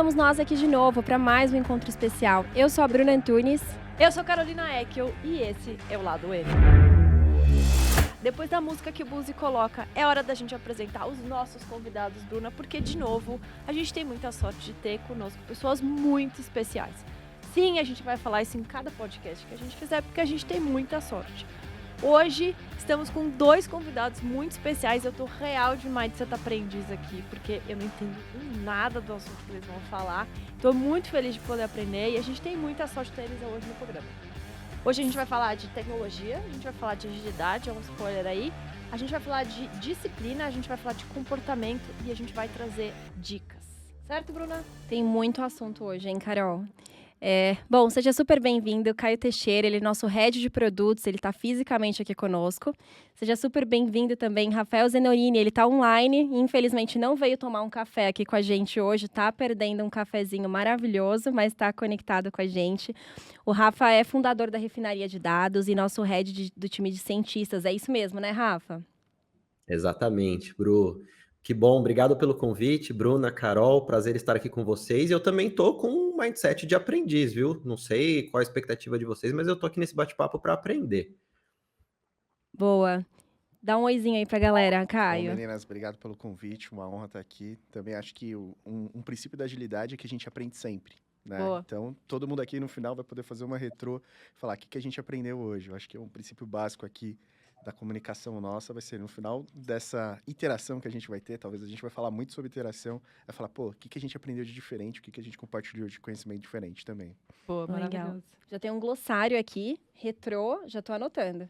estamos nós aqui de novo para mais um encontro especial. Eu sou a Bruna Antunes. Eu sou Carolina Eckel e esse é o Lado M. Depois da música que o Buzi coloca, é hora da gente apresentar os nossos convidados, Bruna, porque, de novo, a gente tem muita sorte de ter conosco pessoas muito especiais. Sim, a gente vai falar isso em cada podcast que a gente fizer, porque a gente tem muita sorte. Hoje, estamos com dois convidados muito especiais. Eu tô real demais de ser aprendiz aqui, porque eu não entendo nada do assunto que eles vão falar. Tô muito feliz de poder aprender e a gente tem muita sorte de ter eles hoje no programa. Hoje a gente vai falar de tecnologia, a gente vai falar de agilidade, é um spoiler aí. A gente vai falar de disciplina, a gente vai falar de comportamento e a gente vai trazer dicas. Certo, Bruna? Tem muito assunto hoje, hein, Carol? Bom, seja super bem-vindo, Caio Teixeira, ele é nosso head de produtos, ele está fisicamente aqui conosco. Seja super bem-vindo também, Rafael Zenorini, ele está online e infelizmente não veio tomar um café aqui com a gente hoje, tá perdendo um cafezinho maravilhoso, mas está conectado com a gente. O Rafa é fundador da Refinaria de Dados e nosso head do time de cientistas, é isso mesmo, né, Rafa? Exatamente, Bru. Que bom, obrigado pelo convite, Bruna, Carol, prazer estar aqui com vocês. Eu também tô com um mindset de aprendiz, viu? Não sei qual a expectativa de vocês, mas eu tô aqui nesse bate-papo para aprender. Boa. Dá um oizinho aí pra galera, Bom, Caio. meninas, obrigado pelo convite, uma honra estar aqui. Também acho que um princípio da agilidade é que a gente aprende sempre, né? Boa. Então, todo mundo aqui no final vai poder fazer uma retrô, falar o que a gente aprendeu hoje. Eu acho que é um princípio básico aqui da comunicação nossa, vai ser no final dessa iteração que a gente vai ter, talvez a gente vai falar muito sobre iteração, vai falar, pô, o que a gente aprendeu de diferente, o que a gente compartilhou de conhecimento diferente também. Pô, Legal. maravilhoso. Já tem um glossário aqui, retrô, já tô anotando.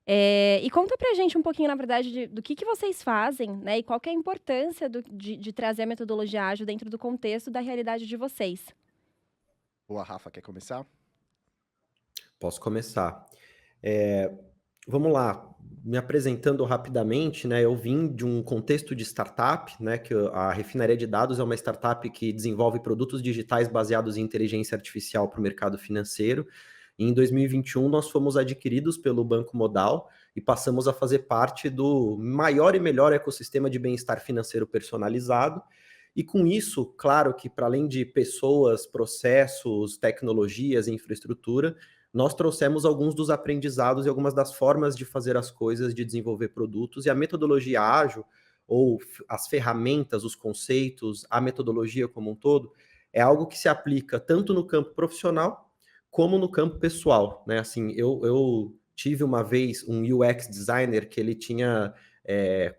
E conta pra gente um pouquinho, na verdade, do que vocês fazem, né? E qual que é a importância de trazer a metodologia ágil dentro do contexto da realidade de vocês. Boa, Rafa, quer começar? Posso começar. Vamos lá, me apresentando rapidamente, né? Eu vim de um contexto de startup, né? Que a Refinaria de Dados é uma startup que desenvolve produtos digitais baseados em inteligência artificial para o mercado financeiro. E em 2021, nós fomos adquiridos pelo Banco Modal e passamos a fazer parte do maior e melhor ecossistema de bem-estar financeiro personalizado. E com isso, claro que para além de pessoas, processos, tecnologias e infraestrutura, nós trouxemos alguns dos aprendizados e algumas das formas de fazer as coisas, de desenvolver produtos, e a metodologia ágil, ou as ferramentas, os conceitos, a metodologia como um todo, é algo que se aplica tanto no campo profissional, como no campo pessoal, né? Assim, eu tive uma vez um UX designer que ele tinha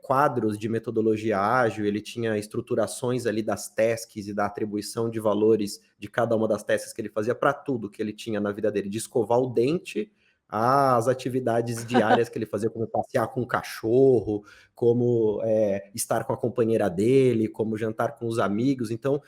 quadros de metodologia ágil, ele tinha estruturações ali das tasks e da atribuição de valores de cada uma das tasks que ele fazia para tudo que ele tinha na vida dele, de escovar o dente às atividades diárias que ele fazia, como passear com o cachorro, como estar com a companheira dele, como jantar com os amigos. Então,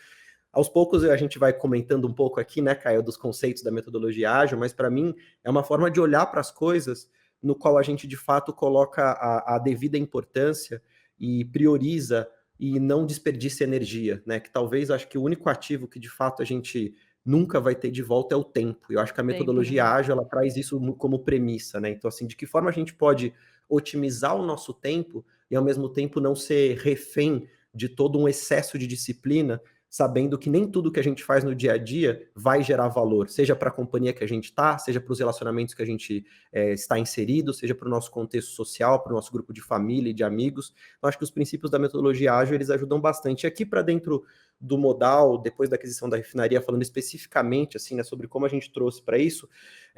aos poucos a gente vai comentando um pouco aqui, né, Caio, dos conceitos da metodologia ágil, mas para mim é uma forma de olhar para as coisas no qual a gente de fato coloca a devida importância e prioriza e não desperdiça energia, né? Que talvez acho que o único ativo que de fato a gente nunca vai ter de volta é o tempo. Eu acho que a metodologia ágil ela traz isso como premissa, né? Então, assim, de que forma a gente pode otimizar o nosso tempo e ao mesmo tempo não ser refém de todo um excesso de disciplina, sabendo que nem tudo que a gente faz no dia a dia vai gerar valor, seja para a companhia que a gente está, seja para os relacionamentos que a gente está inserido, seja para o nosso contexto social, para o nosso grupo de família e de amigos. Então, acho que os princípios da metodologia ágil, eles ajudam bastante. E aqui para dentro do Modal, depois da aquisição da refinaria, falando especificamente assim, né, sobre como a gente trouxe para isso,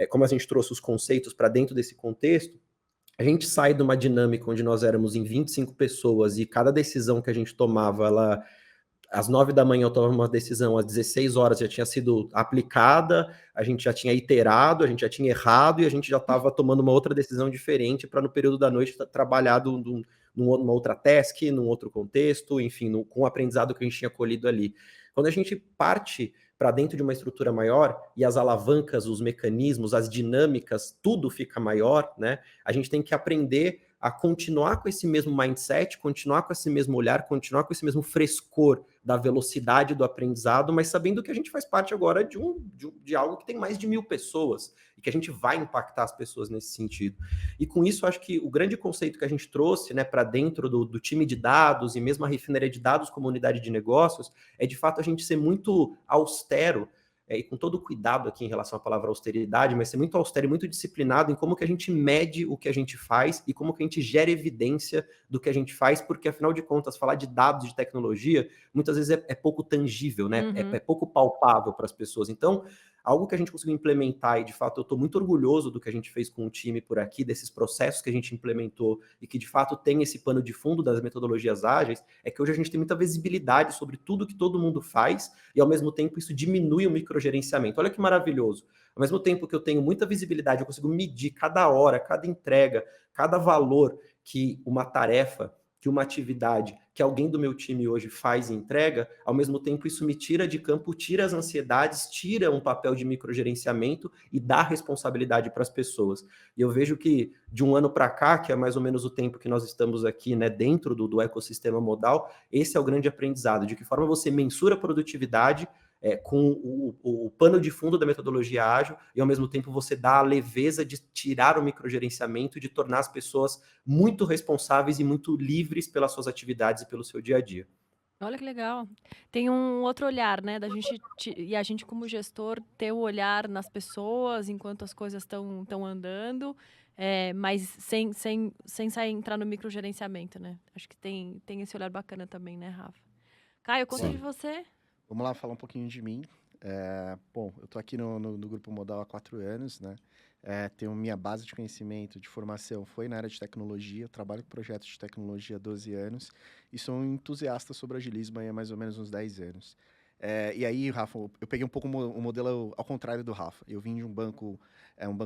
como a gente trouxe os conceitos para dentro desse contexto, a gente sai de uma dinâmica onde nós éramos em 25 pessoas e cada decisão que a gente tomava, ela às 9 da manhã eu tomava uma decisão, às 16 horas já tinha sido aplicada, a gente já tinha iterado, a gente já tinha errado e a gente já estava tomando uma outra decisão diferente para no período da noite trabalhar numa outra task, num outro contexto, enfim, com o aprendizado que a gente tinha colhido ali. Quando a gente parte para dentro de uma estrutura maior e as alavancas, os mecanismos, as dinâmicas, tudo fica maior, né? A gente tem que aprender a continuar com esse mesmo mindset, continuar com esse mesmo olhar, continuar com esse mesmo frescor da velocidade do aprendizado, mas sabendo que a gente faz parte agora de algo que tem mais de 1.000 pessoas e que a gente vai impactar as pessoas nesse sentido. E com isso, acho que o grande conceito que a gente trouxe, né, para dentro do time de dados e mesmo a refinaria de dados como unidade de negócios, é de fato a gente ser muito austero, e com todo cuidado aqui em relação à palavra austeridade, mas ser muito austero e muito disciplinado em como que a gente mede o que a gente faz e como que a gente gera evidência do que a gente faz, porque afinal de contas, falar de dados, de tecnologia, muitas vezes é pouco tangível, né? É pouco palpável para as pessoas. Então, algo que a gente conseguiu implementar, e de fato eu estou muito orgulhoso do que a gente fez com o time por aqui, desses processos que a gente implementou e que de fato tem esse pano de fundo das metodologias ágeis, é que hoje a gente tem muita visibilidade sobre tudo que todo mundo faz e ao mesmo tempo isso diminui o microgerenciamento. Olha que maravilhoso. Ao mesmo tempo que eu tenho muita visibilidade, eu consigo medir cada hora, cada entrega, cada valor que uma tarefa, que uma atividade que alguém do meu time hoje faz e entrega, ao mesmo tempo isso me tira de campo, tira as ansiedades, tira um papel de microgerenciamento e dá responsabilidade para as pessoas. E eu vejo que de um ano para cá, que é mais ou menos o tempo que nós estamos aqui, né, dentro do ecossistema modal, esse é o grande aprendizado, de que forma você mensura a produtividade com o pano de fundo da metodologia ágil e, ao mesmo tempo, você dá a leveza de tirar o microgerenciamento e de tornar as pessoas muito responsáveis e muito livres pelas suas atividades e pelo seu dia a dia. Olha que legal. Tem um outro olhar, né, da gente e a gente como gestor ter o olhar nas pessoas enquanto as coisas estão andando, mas sem sair entrar no microgerenciamento, né. Acho que tem esse olhar bacana também, né, Rafa. Caio, conta de Sim. você. Vamos lá falar um pouquinho de mim. Bom, eu estou aqui no Grupo Modal há 4 anos, né? Tenho minha base de conhecimento, de formação, foi na área de tecnologia. Eu trabalho com projetos de tecnologia há 12 anos e sou um entusiasta sobre agilismo aí há mais ou menos uns 10 anos. E aí, Rafa, eu peguei um pouco o modelo ao contrário do Rafa. Eu vim de um banco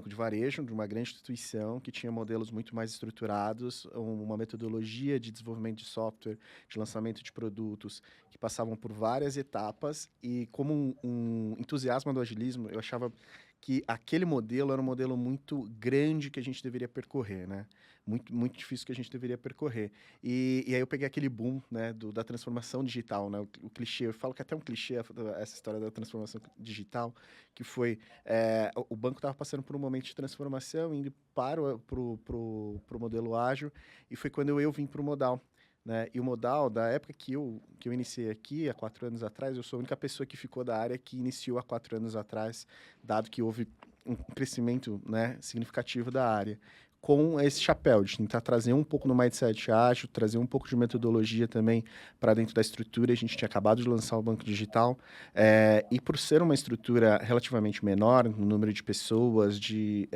de varejo, de uma grande instituição que tinha modelos muito mais estruturados, uma metodologia de desenvolvimento de software, de lançamento de produtos, que passavam por várias etapas. E como um entusiasmo do agilismo, eu achava que aquele modelo era um modelo muito grande que a gente deveria percorrer, né? Muito, muito difícil que a gente deveria percorrer. E aí eu peguei aquele boom, né, da transformação digital, né? O clichê, eu falo que até um clichê essa história da transformação digital, que foi o banco estava passando por um momento de transformação, indo para o modelo ágil, e foi quando eu vim para o Modal. Né? E o Modal, da época que eu iniciei aqui, há 4 anos atrás, eu sou a única pessoa que ficou da área que iniciou há 4 anos atrás, dado que houve um crescimento, né, significativo da área, com esse chapéu de tentar trazer um pouco no mindset ágil, trazer um pouco de metodologia também para dentro da estrutura. A gente tinha acabado de lançar o Banco Digital, e por ser uma estrutura relativamente menor, no número de pessoas, de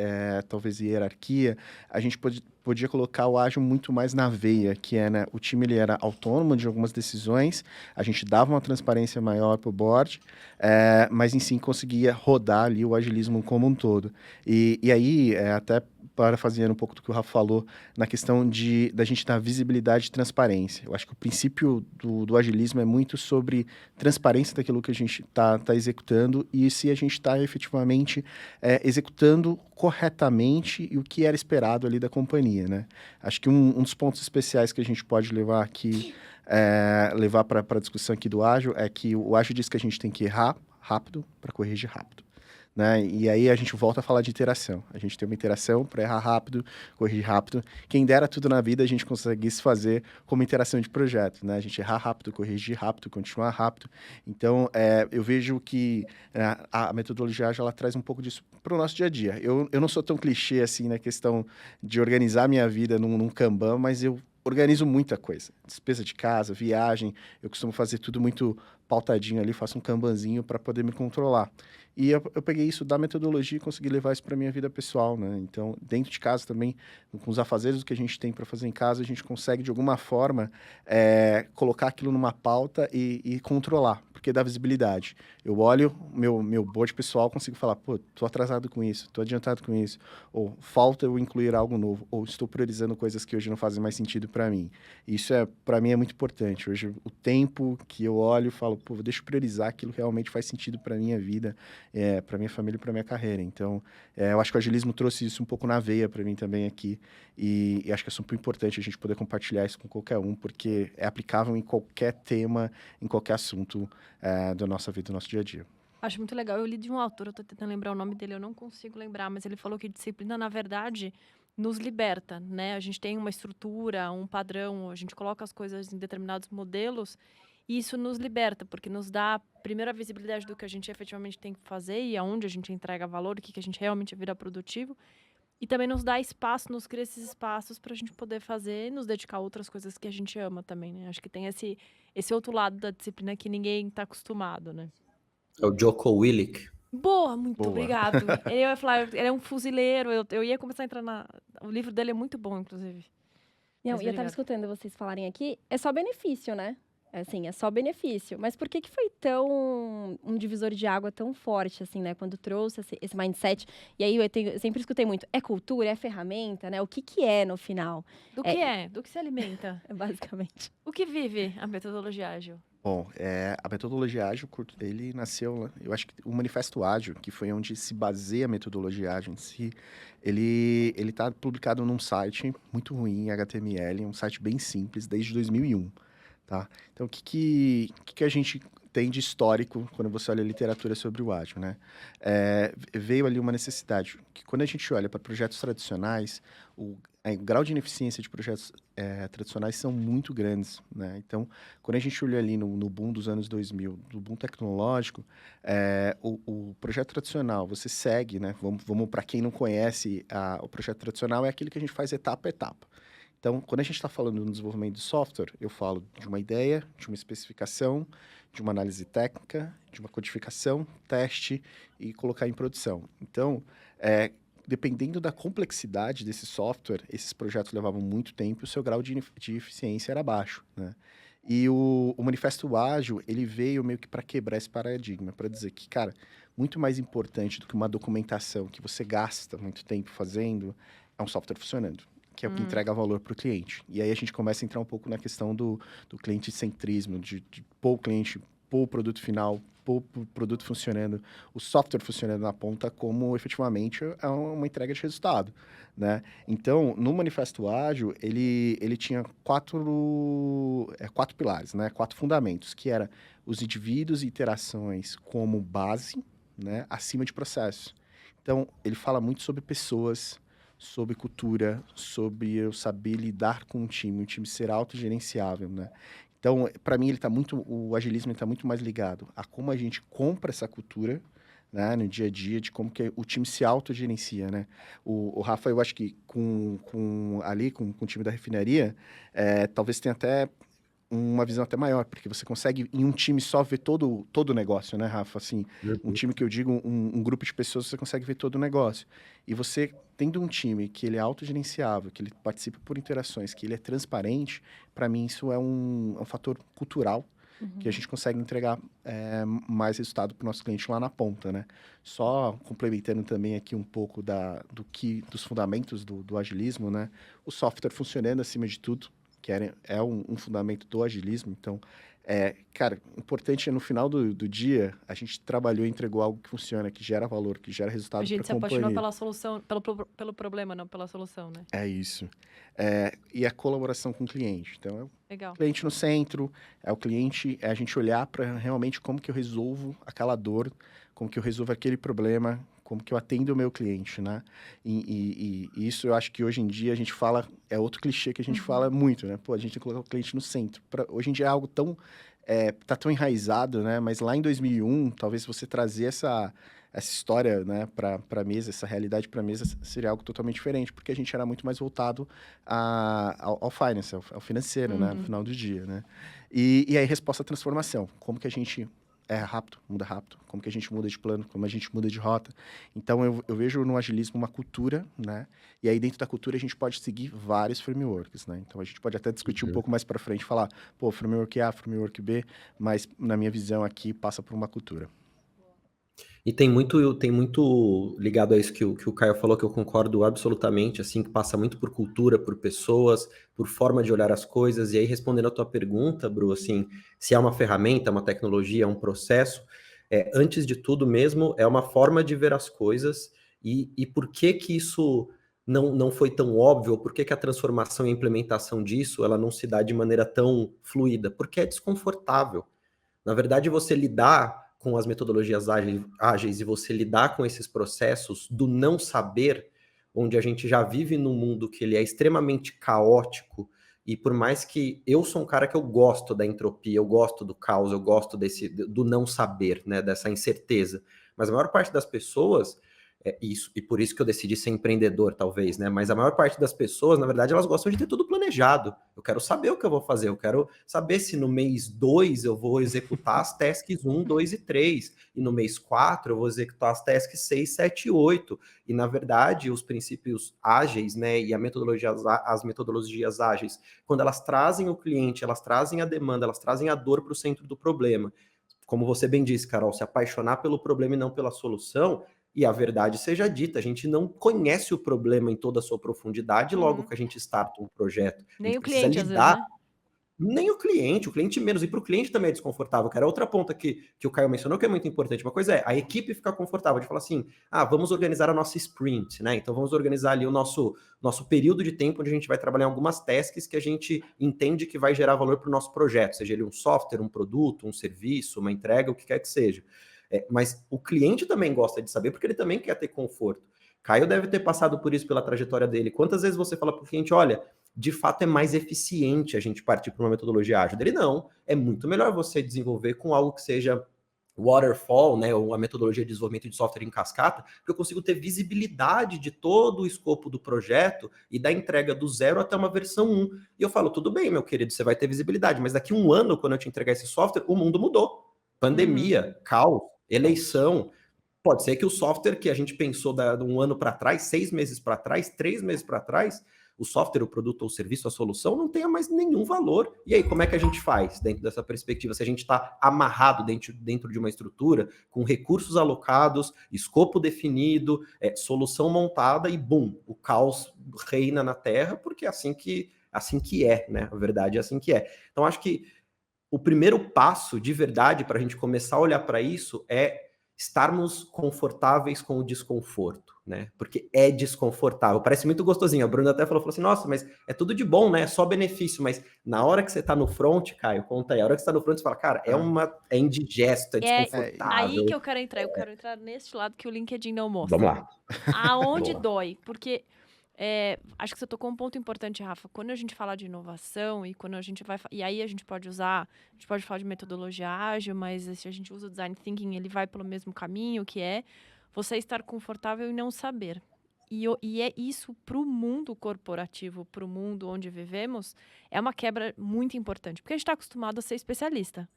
talvez hierarquia, a gente podia colocar o ágil muito mais na veia, que é, né, o time ele era autônomo de algumas decisões, a gente dava uma transparência maior para o board, mas em si conseguia rodar ali o agilismo como um todo. E aí, até parafraseando um pouco do que o Rafa falou, na questão da gente dar visibilidade e transparência. Eu acho que o princípio do agilismo é muito sobre transparência daquilo que a gente está executando e se a gente está efetivamente executando corretamente e o que era esperado ali da companhia, né? Acho que um dos pontos especiais que a gente pode levar aqui, levar para a discussão aqui do ágil, é que o ágil diz que a gente tem que errar rápido para corrigir rápido. Né? E aí a gente volta a falar de iteração. A gente tem uma iteração para errar rápido, corrigir rápido. Quem dera tudo na vida a gente conseguisse fazer como interação de projeto, né? A gente errar rápido, corrigir rápido, continuar rápido. Então, eu vejo que a metodologia ágil ela traz um pouco disso para o nosso dia a dia. Eu não sou tão clichê assim na questão de organizar minha vida num Kanban, mas eu organizo muita coisa. Despesa de casa, viagem, eu costumo fazer tudo muito pautadinho ali, faço um kanbanzinho para poder me controlar. E eu peguei isso da metodologia e consegui levar isso para a minha vida pessoal, né? Então, dentro de casa também, com os afazeres que a gente tem para fazer em casa, a gente consegue, de alguma forma, colocar aquilo numa pauta e controlar. porque dá visibilidade. Eu olho meu board pessoal, consigo falar, pô, tô atrasado com isso, tô adiantado com isso, ou falta eu incluir algo novo, ou estou priorizando coisas que hoje não fazem mais sentido para mim. Isso para mim é muito importante. Hoje o tempo que eu olho e falo, pô, deixa eu priorizar aquilo que realmente faz sentido para minha vida, para minha família e para minha carreira. Então, eu acho que o agilismo trouxe isso um pouco na veia para mim também aqui, e acho que é super importante a gente poder compartilhar isso com qualquer um, porque é aplicável em qualquer tema, em qualquer assunto da nossa vida, do nosso dia a dia. Acho muito legal. Eu li de um autor, eu tô tentando lembrar o nome dele, eu não consigo lembrar, mas ele falou que disciplina, na verdade, nos liberta, né? A gente tem uma estrutura, um padrão, a gente coloca as coisas em determinados modelos e isso nos liberta, porque nos dá, primeiro, a visibilidade do que a gente efetivamente tem que fazer e aonde a gente entrega valor, o que a gente realmente vira produtivo. E também nos dá espaço, nos cria esses espaços para a gente poder fazer e nos dedicar a outras coisas que a gente ama também, né? Acho que tem esse outro lado da disciplina que ninguém está acostumado, né? É o Jocko Willink. Boa, muito Boa. obrigado. Ele ia falar, ele é um fuzileiro, eu ia começar a entrar na... O livro dele é muito bom, inclusive. Não, Mas e eu tava obrigada. escutando vocês falarem aqui, é só benefício, né? Assim, é só benefício. Mas por que foi tão um divisor de água tão forte, assim, né? Quando trouxe esse mindset. E aí eu sempre escutei muito, é cultura, é ferramenta, né? O que é no final, Do que é? Do que se alimenta? basicamente. O que vive a metodologia ágil? Bom, a metodologia ágil, ele nasceu, eu acho que o Manifesto Ágil, que foi onde se baseia a metodologia ágil em si, ele está publicado num site muito ruim, em HTML, um site bem simples, desde 2001, tá? Então, o que a gente tem de histórico quando você olha a literatura sobre o ágil, né? Veio ali uma necessidade, que quando a gente olha para projetos tradicionais, o grau de ineficiência de projetos tradicionais são muito grandes, né? Então, quando a gente olha ali no boom dos anos 2000, do boom tecnológico, o projeto tradicional, você segue, né? Vamos para quem não conhece, o projeto tradicional é aquele que a gente faz etapa a etapa. Então, quando a gente está falando no desenvolvimento de software, eu falo de uma ideia, de uma especificação, de uma análise técnica, de uma codificação, teste e colocar em produção. Então, dependendo da complexidade desse software, esses projetos levavam muito tempo e o seu grau de eficiência era baixo, né? E o Manifesto Ágil, ele veio meio que para quebrar esse paradigma, para dizer que, cara, muito mais importante do que uma documentação que você gasta muito tempo fazendo, é um software funcionando, que é o que entrega valor para o cliente. E aí a gente começa a entrar um pouco na questão do cliente-centrismo, de pôr o cliente, pôr o produto final, pôr o produto funcionando, o software funcionando na ponta como efetivamente é uma entrega de resultado, né? Então, no Manifesto Ágil, ele tinha quatro pilares, né? 4 fundamentos, que era os indivíduos e interações como base, né? Acima de processo. Então, ele fala muito sobre pessoas, sobre cultura, sobre eu saber lidar com o time ser autogerenciável, né? Então, para mim, o agilismo está muito mais ligado a como a gente compra essa cultura, né, no dia a dia, de como que o time se autogerencia, né? O Rafa, eu acho que com o time da refinaria, talvez tenha até uma visão até maior, porque você consegue, em um time só, ver todo o negócio, né, Rafa? Assim, um time que eu digo, um grupo de pessoas, você consegue ver todo o negócio. E você, tendo um time que ele é autogerenciável, que ele participa por interações, que ele é transparente, para mim isso é um fator cultural que a gente consegue entregar mais resultado para o nosso cliente lá na ponta, né? Só complementando também aqui um pouco dos fundamentos do agilismo, né? O software funcionando acima de tudo, que é um fundamento do agilismo. Então, cara, importante é no final do dia, a gente trabalhou e entregou algo que funciona, que gera valor, que gera resultado A para a gente se companhia. apaixonou pela solução, pelo problema, não pela solução, né? É isso. E a colaboração com o cliente. Então, é o Legal. cliente no centro, é o cliente, é a gente olhar para realmente como que eu resolvo aquela dor, como que eu resolvo aquele problema, como que eu atendo o meu cliente, né? E isso eu acho que hoje em dia a gente fala, é outro clichê que a gente fala muito, né? Pô, a gente tem que colocar o cliente no centro. Hoje em dia é algo tão, tá tão enraizado, né? Mas lá em 2001, talvez você trazer essa história, né, para a mesa, essa realidade para a mesa seria algo totalmente diferente, porque a gente era muito mais voltado ao finance, ao financeiro, né, no final do dia, né? E aí, resposta à transformação. Como que a gente erra rápido, muda rápido, como que a gente muda de plano, como a gente muda de rota. Então, eu vejo no agilismo uma cultura, né? E aí, dentro da cultura, a gente pode seguir vários frameworks, né? Então, a gente pode até discutir um pouco mais para frente, falar, pô, framework A, framework B, mas, na minha visão aqui, passa por uma cultura. E tem muito ligado a isso que o Caio falou, que eu concordo absolutamente, assim, que passa muito por cultura, por pessoas, por forma de olhar as coisas. E aí, respondendo a tua pergunta, Bru, assim, se é uma ferramenta, uma tecnologia, um processo, antes de tudo mesmo, é uma forma de ver as coisas. E por que que isso não foi tão óbvio? Ou por que que a transformação e a implementação disso, ela não se dá de maneira tão fluida? Porque é desconfortável. Na verdade, você lidar com as metodologias ágeis e você lidar com esses processos do não saber, onde a gente já vive num mundo que ele é extremamente caótico, e por mais que eu sou um cara que eu gosto da entropia, eu gosto do caos, eu gosto do não saber, né, dessa incerteza, mas a maior parte das pessoas isso, e por isso que eu decidi ser empreendedor, talvez, né? Mas a maior parte das pessoas, na verdade, elas gostam de ter tudo planejado. Eu quero saber o que eu vou fazer, eu quero saber se no mês 2 eu vou executar as tasks 1, 2 e 3, e no mês 4 eu vou executar as tasks 6, 7 e 8. E, na verdade, os princípios ágeis, né, e as metodologias ágeis, quando elas trazem o cliente, elas trazem a demanda, elas trazem a dor para o centro do problema. Como você bem disse, Carol, se apaixonar pelo problema e não pela solução, e a verdade seja dita, a gente não conhece o problema em toda a sua profundidade logo que a gente starta um projeto. A Nem gente o precisa cliente, às vezes, lidar, né? nem o cliente menos, e para o cliente também é desconfortável, que era outra ponta que o Caio mencionou que é muito importante. Uma coisa é a equipe ficar confortável de falar assim, vamos organizar a nossa sprint, né? Então vamos organizar ali o nosso período de tempo onde a gente vai trabalhar algumas tasks que a gente entende que vai gerar valor para o nosso projeto, seja ele um software, um produto, um serviço, uma entrega, o que quer que seja. Mas o cliente também gosta de saber, porque ele também quer ter conforto. Caio deve ter passado por isso pela trajetória dele. Quantas vezes você fala para o cliente, olha, de fato é mais eficiente a gente partir para uma metodologia ágil? Dele não, é muito melhor você desenvolver com algo que seja waterfall, né, ou a metodologia de desenvolvimento de software em cascata, porque eu consigo ter visibilidade de todo o escopo do projeto e da entrega do 0 até uma versão 1. E eu falo, tudo bem, meu querido, você vai ter visibilidade, mas daqui a 1 ano, quando eu te entregar esse software, o mundo mudou. Pandemia, caos, eleição. Pode ser que o software que a gente pensou de um ano para trás, 6 meses para trás, 3 meses para trás, o software, o produto ou o serviço, a solução, não tenha mais nenhum valor. E aí, como é que a gente faz dentro dessa perspectiva? Se a gente está amarrado dentro de uma estrutura, com recursos alocados, escopo definido, solução montada e, bum, o caos reina na Terra, porque é assim que é, né? A verdade é assim que é. Então, acho que o primeiro passo, de verdade, para a gente começar a olhar para isso é estarmos confortáveis com o desconforto, né? Porque é desconfortável. Parece muito gostosinho. A Bruna até falou assim, nossa, mas é tudo de bom, né? É só benefício. Mas na hora que você está no front, Caio, conta aí. A hora que você está no front, você fala, cara, é indigesto, é É desconfortável. aí que eu quero entrar. Eu quero entrar neste lado que o LinkedIn não mostra. Vamos lá. Aonde Boa. dói? Porque acho que você tocou um ponto importante, Rafa. Quando a gente fala de inovação e quando a gente vai... E aí a gente pode falar de metodologia ágil, mas se a gente usa o design thinking, ele vai pelo mesmo caminho, que é você estar confortável e não saber. E é isso para o mundo corporativo, para o mundo onde vivemos, é uma quebra muito importante. Porque a gente está acostumado a ser especialista.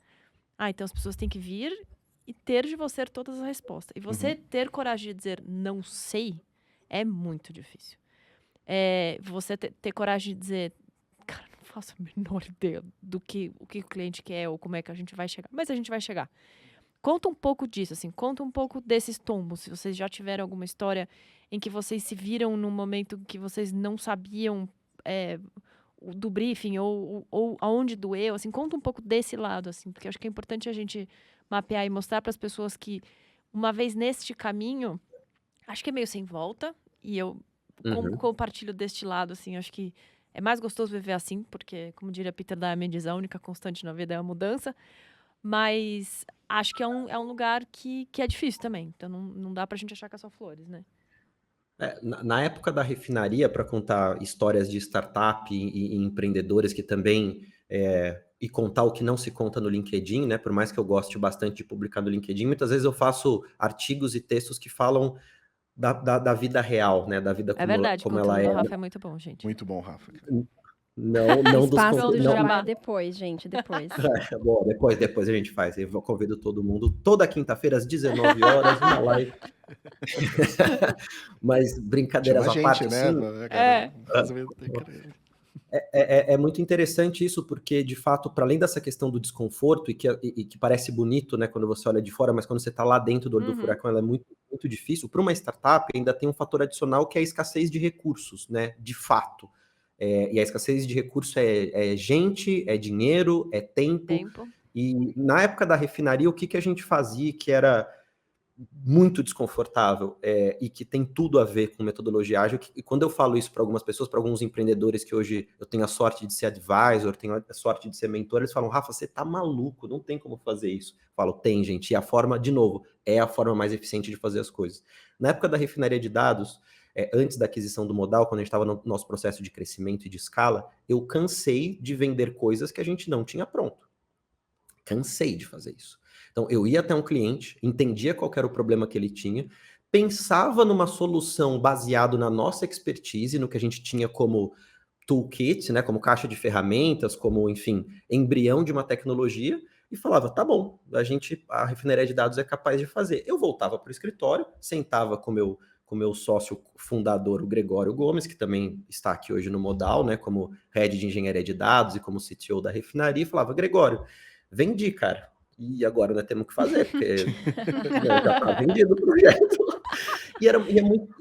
Então as pessoas têm que vir e ter de você todas as respostas. E você ter coragem de dizer não sei é muito difícil. Você ter coragem de dizer, cara, não faço a menor ideia do que o cliente quer ou como é que a gente vai chegar. Mas a gente vai chegar. Conta um pouco disso, assim, conta um pouco desses tombos. Se vocês já tiveram alguma história em que vocês se viram num momento que vocês não sabiam do briefing ou aonde doeu, assim, conta um pouco desse lado, assim, porque eu acho que é importante a gente mapear e mostrar para as pessoas que, uma vez neste caminho, acho que é meio sem volta, e eu compartilho deste lado, assim, acho que é mais gostoso viver assim, porque, como diria Peter Diamandis, a única constante na vida é a mudança, mas acho que é um lugar que é difícil também, então não dá pra gente achar que é só flores, né? Na época da refinaria, para contar histórias de startup e empreendedores que também... e contar o que não se conta no LinkedIn, né? Por mais que eu goste bastante de publicar no LinkedIn, muitas vezes eu faço artigos e textos que falam da vida real, né? Da vida É verdade, o como conteúdo ela do é. Rafa é muito bom, gente. Muito bom, Rafa. Não dos Espaço Pronto, do do não, Jabá Jabá. é depois, gente, depois. bom, depois a gente faz. Eu convido todo mundo toda quinta-feira às 19 horas, uma live. Mas Chama brincadeiras a à gente, parte, né? sim. Cara, É. vamos fazer... É muito interessante isso, porque, de fato, para além dessa questão do desconforto, e que parece bonito, né, quando você olha de fora, mas quando você está lá dentro do olho do Uhum. furacão, ela é muito, muito difícil. Para uma startup, ainda tem um fator adicional que é a escassez de recursos, né, de fato. E a escassez de recursos é gente, é dinheiro, é tempo. Tempo. E na época da refinaria, o que, que a gente fazia que era muito desconfortável e que tem tudo a ver com metodologia ágil. E quando eu falo isso para algumas pessoas, para alguns empreendedores que hoje eu tenho a sorte de ser advisor, tenho a sorte de ser mentor, eles falam, Rafa, você tá maluco, não tem como fazer isso. Eu falo, tem, gente, e a forma, de novo, é a forma mais eficiente de fazer as coisas. Na época da refinaria de dados, antes da aquisição do Modal, quando a gente estava no nosso processo de crescimento e de escala, eu cansei de vender coisas que a gente não tinha pronto. Cansei de fazer isso. Então, eu ia até um cliente, entendia qual era o problema que ele tinha, pensava numa solução baseado na nossa expertise, no que a gente tinha como toolkit, né, como caixa de ferramentas, como, enfim, embrião de uma tecnologia, e falava, tá bom, a refinaria de dados é capaz de fazer. Eu voltava para o escritório, sentava com o meu sócio fundador, o Gregório Gomes, que também está aqui hoje no Modal, né, como head de engenharia de dados e como CTO da refinaria, e falava, Gregório, vendi, cara. E agora nós temos que fazer, porque né, já está vendido o projeto. E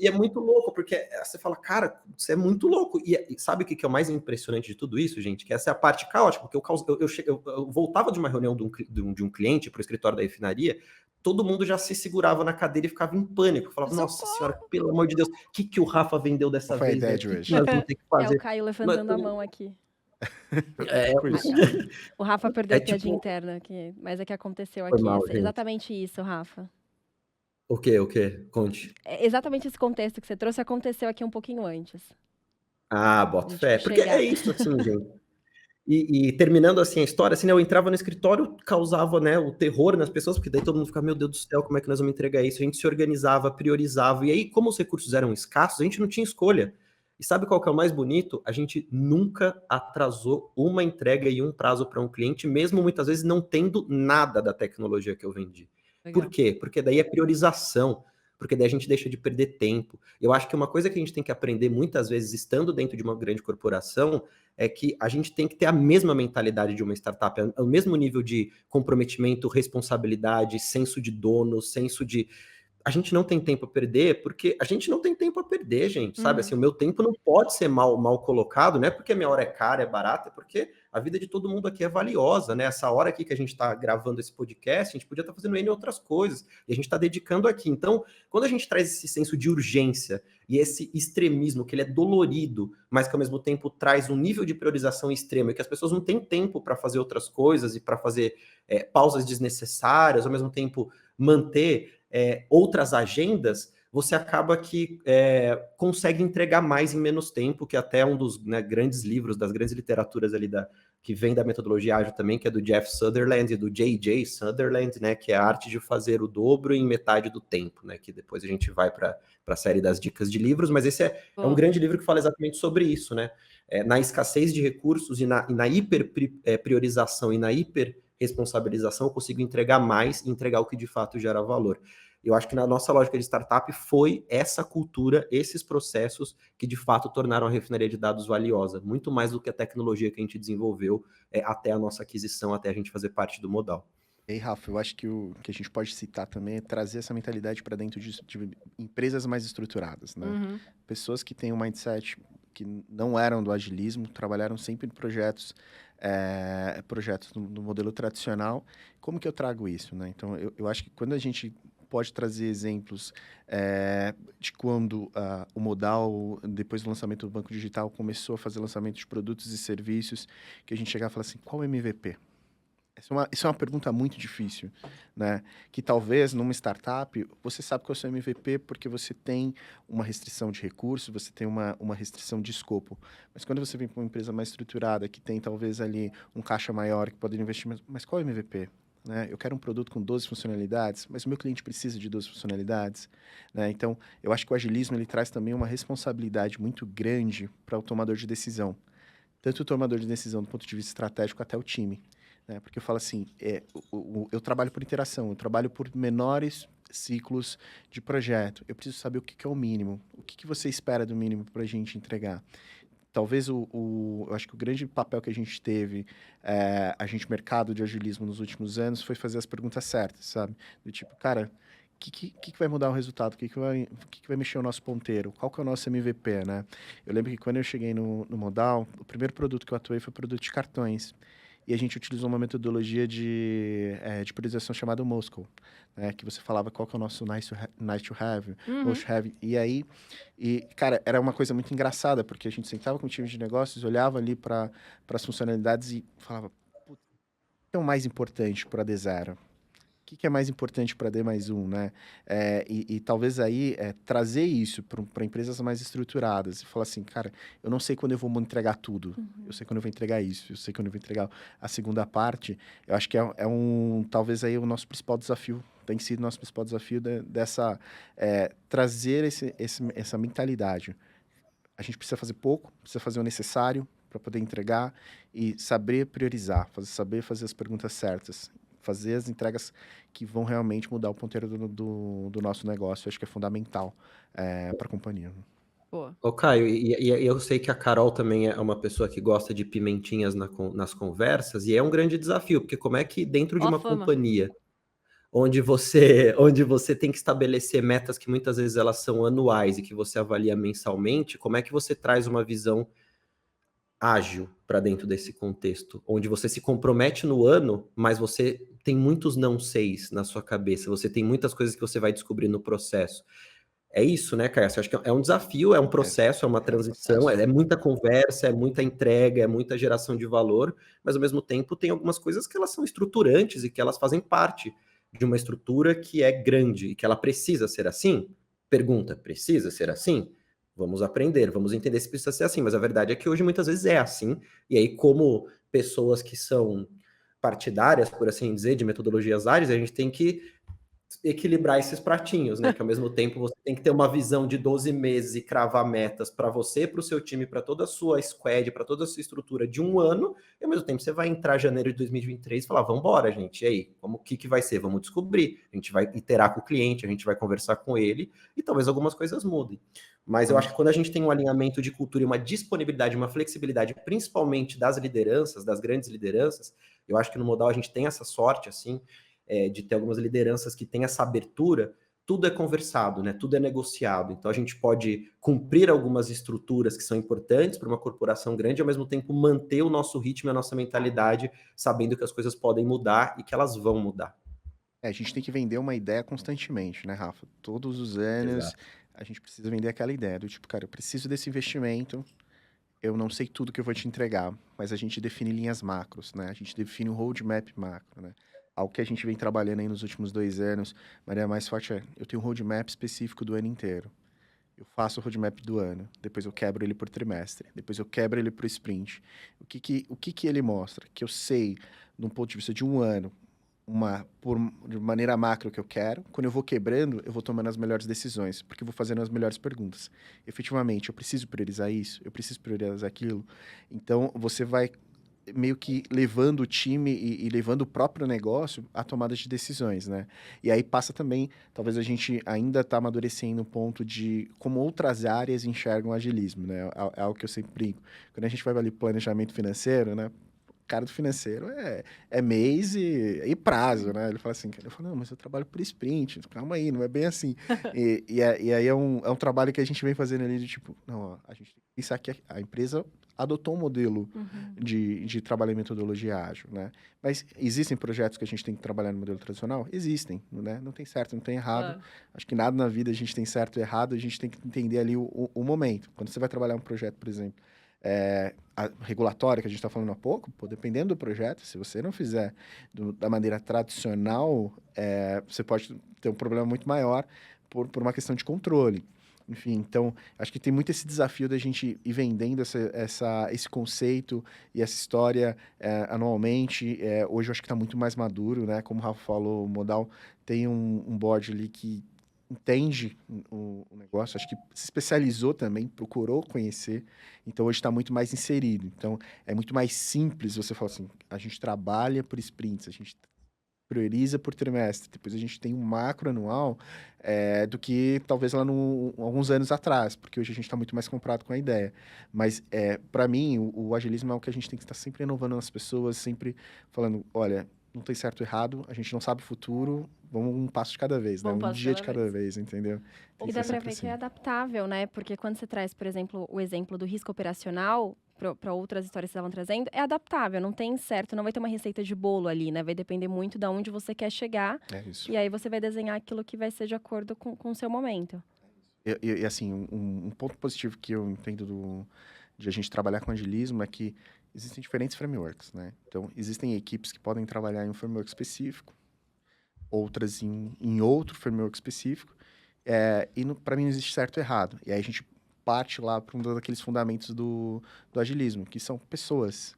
é muito louco, porque você fala, cara, você é muito louco. E sabe o que é o mais impressionante de tudo isso, gente? Que essa é a parte caótica, porque eu voltava de uma reunião de um cliente para o escritório da refinaria, todo mundo já se segurava na cadeira e ficava em pânico. Falava, nossa senhora, pelo amor de Deus, o que o Rafa vendeu dessa Qual foi a vez? ideia O de que hoje? nós vamos ter que É o fazer? Caio levantando a mão aqui. Tipo isso. O Rafa perdeu a piadinha tipo, interna aqui, mas é que aconteceu foi aqui. mal, gente. Exatamente isso, Rafa. O quê? Conte. Exatamente esse contexto que você trouxe aconteceu aqui um pouquinho antes. Ah, A boto gente fé. vai Porque chegar. é isso, assim, gente. E terminando assim a história, assim, né, eu entrava no escritório, causava, né, o terror nas pessoas, porque daí todo mundo ficava, meu Deus do céu, como é que nós vamos entregar isso? A gente se organizava, priorizava, e aí, como os recursos eram escassos, a gente não tinha escolha. E sabe qual que é o mais bonito? A gente nunca atrasou uma entrega e um prazo para um cliente, mesmo muitas vezes não tendo nada da tecnologia que eu vendi. Por Legal. quê? Porque daí é priorização, porque daí a gente deixa de perder tempo. Eu acho que uma coisa que a gente tem que aprender muitas vezes, estando dentro de uma grande corporação, é que a gente tem que ter a mesma mentalidade de uma startup, o mesmo nível de comprometimento, responsabilidade, senso de dono, senso de a gente não tem tempo a perder, porque a gente não tem tempo a perder, gente, sabe? Assim, o meu tempo não pode ser mal colocado, não é porque a minha hora é cara, é barata, é porque a vida de todo mundo aqui é valiosa, né? Essa hora aqui que a gente está gravando esse podcast, a gente podia estar fazendo N outras coisas, e a gente está dedicando aqui. Então, quando a gente traz esse senso de urgência e esse extremismo, que ele é dolorido, mas que ao mesmo tempo traz um nível de priorização extremo, e que as pessoas não têm tempo para fazer outras coisas e para fazer pausas desnecessárias, ao mesmo tempo manter outras agendas, você acaba que consegue entregar mais em menos tempo, que até um dos grandes livros, das grandes literaturas ali que vem da metodologia ágil também, que é do Jeff Sutherland e do J.J. Sutherland, né, que é a arte de fazer o dobro em metade do tempo, né, que depois a gente vai para a série das dicas de livros, mas esse é um grande livro que fala exatamente sobre isso, né, na escassez de recursos e na hiper priorização e na hiper responsabilização, eu consigo entregar mais e entregar o que de fato gera valor. Eu acho que na nossa lógica de startup foi essa cultura, esses processos que de fato tornaram a refinaria de dados valiosa, muito mais do que a tecnologia que a gente desenvolveu até a nossa aquisição, até a gente fazer parte do Modal. E aí, Rafa, eu acho que o que a gente pode citar também é trazer essa mentalidade para dentro de empresas mais estruturadas, né? Uhum. Pessoas que têm um mindset que não eram do agilismo, trabalharam sempre em projetos no modelo tradicional. Como que eu trago isso, né? Então, eu acho que quando a gente pode trazer exemplos de quando o Modal, depois do lançamento do Banco Digital, começou a fazer lançamento de produtos e serviços, que a gente chegava e falava assim, qual é o MVP? Isso é uma pergunta muito difícil, né? Que talvez numa startup, você sabe qual é o seu MVP porque você tem uma restrição de recursos, você tem uma restrição de escopo. Mas quando você vem para uma empresa mais estruturada, que tem talvez ali um caixa maior, que pode investir, mas qual é o MVP? Né? Eu quero um produto com 12 funcionalidades, mas o meu cliente precisa de 12 funcionalidades. Né? Então, eu acho que o agilismo ele traz também uma responsabilidade muito grande para o tomador de decisão. tanto o tomador de decisão do ponto de vista estratégico até o time, né? Porque eu falo assim, eu trabalho por interação, eu trabalho por menores ciclos de projeto. Eu preciso saber o que é o mínimo, o que você espera do mínimo para a gente entregar. Talvez eu acho que o grande papel que a gente teve, a gente mercado de agilismo nos últimos anos, foi fazer as perguntas certas, sabe? Do tipo, cara, o que vai mudar o resultado? O que vai mexer o nosso ponteiro? Qual que é o nosso MVP, né? Eu lembro que quando eu cheguei no Modal, o primeiro produto que eu atuei foi o produto de cartões. E a gente utilizou uma metodologia de priorização chamada Moscow, né? Que você falava qual que é o nosso nice to have, most have. Cara, era uma coisa muito engraçada, porque a gente sentava com o time de negócios, olhava ali para as funcionalidades e falava, "Putz, o que é o mais importante para a D0? O que é mais importante para D mais um, né? E talvez aí trazer isso para empresas mais estruturadas e falar assim, cara, eu não sei quando eu vou entregar tudo, eu sei quando eu vou entregar isso, eu sei quando eu vou entregar a segunda parte. Eu acho que talvez aí o nosso principal desafio, tem sido o nosso principal desafio dessa, trazer essa mentalidade. A gente precisa fazer pouco, precisa fazer o necessário para poder entregar e saber priorizar, saber fazer as perguntas certas, fazer as entregas que vão realmente mudar o ponteiro do nosso negócio. Eu acho que é fundamental para a companhia. Boa. Ô, Caio, e eu sei que a Carol também é uma pessoa que gosta de pimentinhas nas conversas, e é um grande desafio, porque como é que dentro de Ó a uma fama. companhia onde você tem que estabelecer metas que muitas vezes elas são anuais e que você avalia mensalmente, como é que você traz uma visão ágil para dentro desse contexto, onde você se compromete no ano, mas você tem muitos não seis na sua cabeça, você tem muitas coisas que você vai descobrir no processo. É isso, né, Caio? Eu acho que é um desafio, é um processo, é uma transição, processo. é muita conversa, é muita entrega, é muita geração de valor, mas ao mesmo tempo tem algumas coisas que elas são estruturantes e que elas fazem parte de uma estrutura que é grande e que ela precisa ser assim? Pergunta, precisa ser assim? Vamos aprender, vamos entender se precisa ser assim, mas a verdade é que hoje muitas vezes é assim, e aí como pessoas que são partidárias, por assim dizer, de metodologias ágeis, a gente tem que equilibrar esses pratinhos, né? Que ao mesmo tempo você tem que ter uma visão de 12 meses e cravar metas para você, para o seu time, para toda a sua squad, para toda a sua estrutura de um ano, e ao mesmo tempo você vai entrar em janeiro de 2023 e falar, vamos embora, gente, e aí? O que vai ser? Vamos descobrir. A gente vai iterar com o cliente, a gente vai conversar com ele, e talvez algumas coisas mudem. Mas eu acho que quando a gente tem um alinhamento de cultura e uma disponibilidade, uma flexibilidade, principalmente das lideranças, das grandes lideranças, eu acho que no Modal a gente tem essa sorte, assim, de ter algumas lideranças que têm essa abertura, tudo é conversado, né? Tudo é negociado. Então a gente pode cumprir algumas estruturas que são importantes para uma corporação grande, e ao mesmo tempo manter o nosso ritmo e a nossa mentalidade, sabendo que as coisas podem mudar e que elas vão mudar. A gente tem que vender uma ideia constantemente, né, Rafa? Todos os anos Exato. a gente precisa vender aquela ideia do tipo, cara, eu preciso desse investimento, eu não sei tudo que eu vou te entregar, mas a gente define linhas macros, né? A gente define um roadmap macro, né? Algo que a gente vem trabalhando aí nos últimos 2 anos, maneira mais forte eu tenho um roadmap específico do ano inteiro. Eu faço o roadmap do ano, depois eu quebro ele por trimestre, depois eu quebro ele por sprint. O que ele mostra? Que eu sei, de um ponto de vista de um ano, de maneira macro que eu quero. Quando eu vou quebrando, eu vou tomando as melhores decisões, porque eu vou fazendo as melhores perguntas. Efetivamente, eu preciso priorizar isso, eu preciso priorizar aquilo. Então, você vai meio que levando o time e levando o próprio negócio à tomada de decisões, né? E aí passa também, talvez a gente ainda está amadurecendo um ponto de como outras áreas enxergam o agilismo, né? É algo que eu sempre brinco. Quando a gente vai ali planejamento financeiro, né? Cara do financeiro é mês e prazo, né? Ele fala assim, eu falo, não, mas eu trabalho por sprint, calma aí, não é bem assim. E aí é um trabalho que a gente vem fazendo ali de tipo, não, ó, a gente tem que pensar que a empresa adotou um modelo de trabalho em metodologia ágil, né? Mas existem projetos que a gente tem que trabalhar no modelo tradicional? Existem, né? Não tem certo, não tem errado. Claro. Acho que nada na vida a gente tem certo e errado, a gente tem que entender ali o momento. Quando você vai trabalhar um projeto, por exemplo, a regulatória que a gente está falando há pouco, pô, dependendo do projeto, se você não fizer da maneira tradicional, você pode ter um problema muito maior por uma questão de controle. Enfim, então, acho que tem muito esse desafio da gente ir vendendo esse conceito e essa história anualmente. Hoje eu acho que está muito mais maduro, né? Como o Rafa falou, o Modal tem um board ali que entende o negócio, acho que se especializou também, procurou conhecer, então hoje está muito mais inserido. Então é muito mais simples você falar assim, a gente trabalha por sprints, a gente prioriza por trimestre, depois a gente tem um macro anual do que talvez lá alguns anos atrás, porque hoje a gente está muito mais comprado com a ideia. Mas para mim, o agilismo é o que a gente tem que estar sempre renovando as pessoas, sempre falando, olha, não tem certo ou errado, a gente não sabe o futuro, vamos um passo de cada vez, né? Vamos um Um passo de dia de cada cada vez, entendeu? Tem E que dá ser pra sempre ver que é assim. adaptável, né? Porque quando você traz, por exemplo, o exemplo do risco operacional, para outras histórias que estavam trazendo, é adaptável, não tem certo, não vai ter uma receita de bolo ali, né? Vai depender muito de onde você quer chegar. É isso. E aí você vai desenhar aquilo que vai ser de acordo com o seu momento. E assim, um ponto positivo que eu entendo de a gente trabalhar com agilismo é que existem diferentes frameworks, né? Então, existem equipes que podem trabalhar em um framework específico, outras em outro framework específico, e para mim não existe certo e errado. E aí a gente parte lá para um daqueles fundamentos do agilismo, que são pessoas,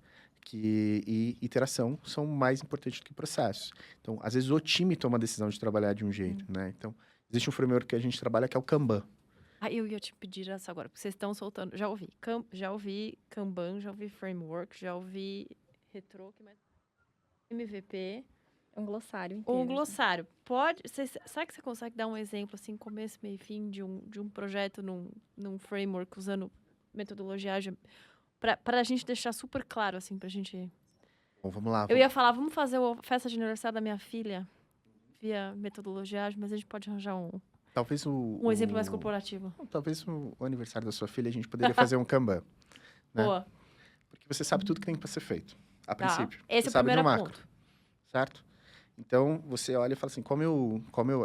e interação são mais importantes do que processos. Então, às vezes o time toma a decisão de trabalhar de um jeito, né? Então, existe um framework que a gente trabalha que é o Kanban. Eu ia te pedir essa agora, porque vocês estão soltando. Já ouvi Kanban, já ouvi Framework, já ouvi Retro, que mais? MVP. Um glossário inteiro. Ou um glossário. Será que você consegue dar um exemplo, assim, começo, meio e fim, de um projeto num framework usando metodologia ágil? Pra gente deixar super claro, assim, pra gente. Bom, vamos lá. Eu ia falar, vamos fazer a festa de aniversário da minha filha via metodologia ágil, mas a gente pode arranjar Talvez um exemplo mais corporativo. Talvez o aniversário da sua filha a gente poderia fazer um Kanban, né? Boa. Porque você sabe tudo que tem para ser feito, a Tá. princípio. Esse Você é o sabe de primeiro um macro, ponto. certo? Então, você olha e fala assim,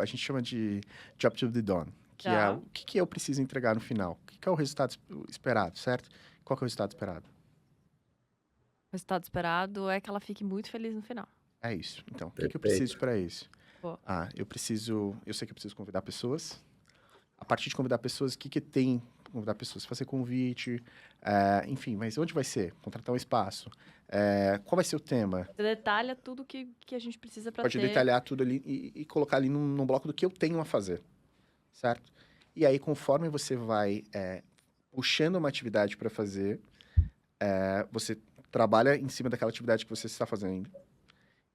a gente chama de job to be done, que é Tá. o que eu preciso entregar no final. O que é o resultado esperado, certo? Qual que é o resultado esperado? O resultado esperado é que ela fique muito feliz no final. É isso. Então, o que eu Perfeito. preciso para isso? Boa. Eu sei que eu preciso convidar pessoas. A partir de convidar pessoas, o que tem? Convidar pessoas, fazer convite, enfim, mas onde vai ser? Contratar um espaço. Qual vai ser o tema? Você detalha tudo que a gente precisa para Pode ter. detalhar tudo ali e colocar ali num bloco do que eu tenho a fazer, certo? E aí, conforme você vai puxando uma atividade para fazer, você trabalha em cima daquela atividade que você está fazendo.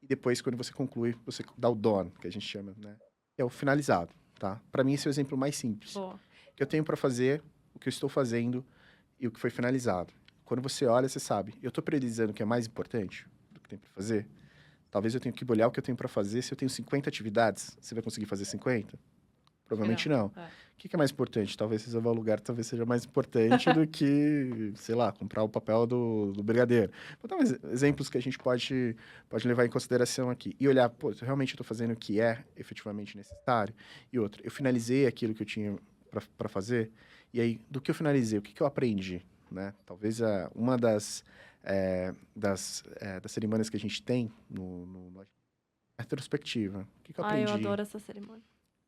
E depois, quando você conclui, você dá o done, que a gente chama, né? É o finalizado, tá? Para mim, esse é o exemplo mais simples. Boa. O que eu tenho para fazer, o que eu estou fazendo e o que foi finalizado. Quando você olha, você sabe, eu estou priorizando o que é mais importante do que tem para fazer? Talvez eu tenha que olhar o que eu tenho para fazer. Se eu tenho 50 atividades, você vai conseguir fazer 50? Provavelmente não. É. O que é mais importante? Talvez reservar o lugar talvez seja mais importante do que, sei lá, comprar o papel do brigadeiro. Vou dar exemplos que a gente pode levar em consideração aqui. E olhar, pô, realmente eu estou fazendo o que é efetivamente necessário? E outra, eu finalizei aquilo que eu tinha para fazer? E aí, do que eu finalizei, o que eu aprendi? Né? Talvez uma das cerimônias que a gente tem no retrospectiva. O que eu aprendi? Eu adoro essa cerimônia.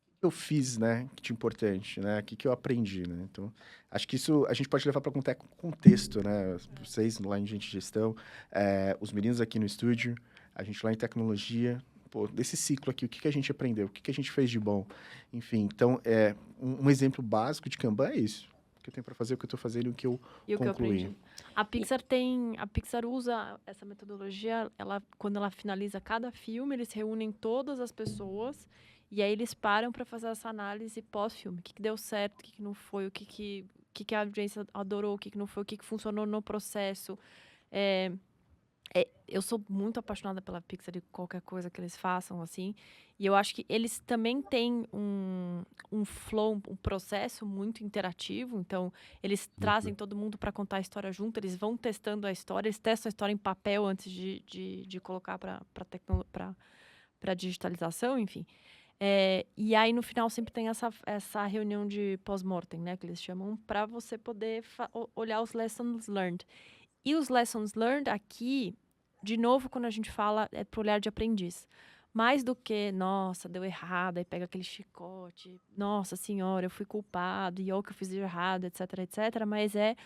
O que eu fiz, né, que tinha importante, né, o que eu aprendi, né, então, acho que isso a gente pode levar para contexto, né, vocês lá em Gente de Gestão, os meninos aqui no estúdio, a gente lá em Tecnologia, pô, desse ciclo aqui, o que a gente aprendeu, o que a gente fez de bom, enfim, então, um exemplo básico de Kanban é isso, o que eu tenho para fazer, o que eu estou fazendo e o que eu E o que eu concluí. aprendi. A Pixar usa essa metodologia, quando ela finaliza cada filme, eles reúnem todas as pessoas e aí eles param para fazer essa análise pós-filme. O que deu certo, o que não foi, o que a audiência adorou, o que não foi, o que funcionou no processo. Eu sou muito apaixonada pela Pixar e qualquer coisa que eles façam, assim. E eu acho que eles também têm um flow, um processo muito interativo. Então, eles trazem todo mundo para contar a história junto. Eles vão testando a história. Eles testam a história em papel antes de colocar para digitalização, enfim. E aí, no final, sempre tem essa reunião de pós-mortem, né? Que eles chamam, para você poder olhar os lessons learned. E os lessons learned aqui, de novo, quando a gente fala, é pro olhar de aprendiz. Mais do que, nossa, deu errado, aí pega aquele chicote, nossa senhora, eu fui culpado, e o que eu fiz de errado, etc, etc. Mas é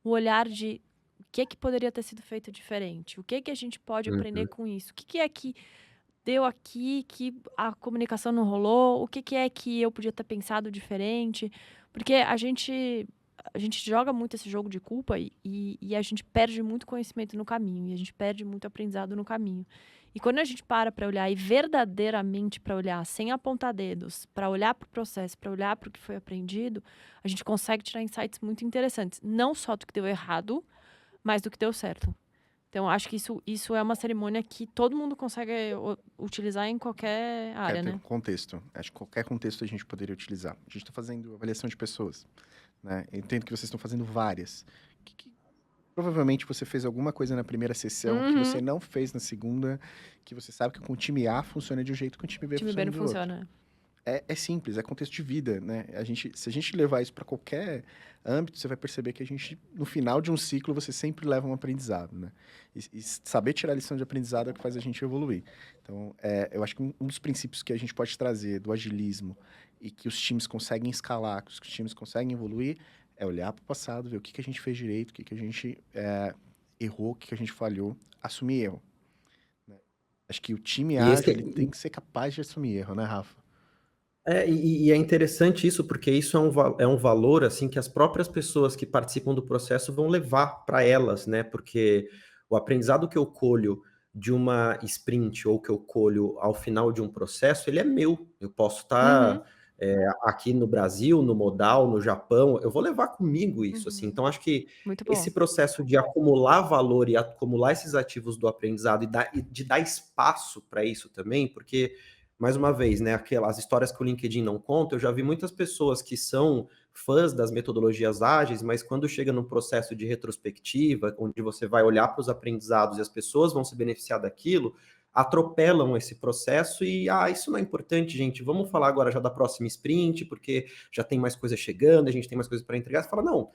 o olhar de o que poderia ter sido feito diferente, o que a gente pode aprender com isso, o que é que deu aqui que a comunicação não rolou? O que que é que eu podia ter pensado diferente? Porque a gente joga muito esse jogo de culpa e a gente perde muito conhecimento no caminho, e a gente perde muito aprendizado no caminho. E quando a gente para olhar, e verdadeiramente para olhar, sem apontar dedos, para olhar para o processo, para olhar para o que foi aprendido, a gente consegue tirar insights muito interessantes. Não só do que deu errado, mas do que deu certo. Então, acho que isso é uma cerimônia que todo mundo consegue utilizar em qualquer área, Ter né? um contexto. Acho que qualquer contexto a gente poderia utilizar. A gente está fazendo avaliação de pessoas, né? Eu entendo que vocês estão fazendo várias. Provavelmente você fez alguma coisa na primeira sessão que você não fez na segunda, que você sabe que com o time A funciona de um jeito, com o time B O time B funciona não de outro. funciona. É simples, é contexto de vida, né? Se a gente levar isso para qualquer âmbito, você vai perceber que no final de um ciclo, você sempre leva um aprendizado, né? E saber tirar a lição de aprendizado é o que faz a gente evoluir. Então, eu acho que um dos princípios que a gente pode trazer do agilismo e que os times conseguem escalar, que os times conseguem evoluir, é olhar para o passado, ver o que que a gente fez direito, o que que a gente errou, o que que a gente falhou, assumir erro, né? Acho que o time E ágil, esse, ele tem que ser capaz de assumir erro, né, Rafa? e é interessante isso, porque isso é um valor assim que as próprias pessoas que participam do processo vão levar para elas, né? Porque o aprendizado que eu colho de uma sprint ou que eu colho ao final de um processo, ele é meu. Eu posso estar aqui no Brasil, no Modal, no Japão, eu vou levar comigo isso, assim. Então, acho que Muito bom. esse processo de acumular valor e acumular esses ativos do aprendizado e de dar espaço para isso também, porque mais uma vez, né, aquelas histórias que o LinkedIn não conta, eu já vi muitas pessoas que são fãs das metodologias ágeis, mas quando chega no processo de retrospectiva, onde você vai olhar para os aprendizados e as pessoas vão se beneficiar daquilo, atropelam esse processo e, isso não é importante, gente, vamos falar agora já da próxima sprint, porque já tem mais coisa chegando, a gente tem mais coisas para entregar. Você fala, não,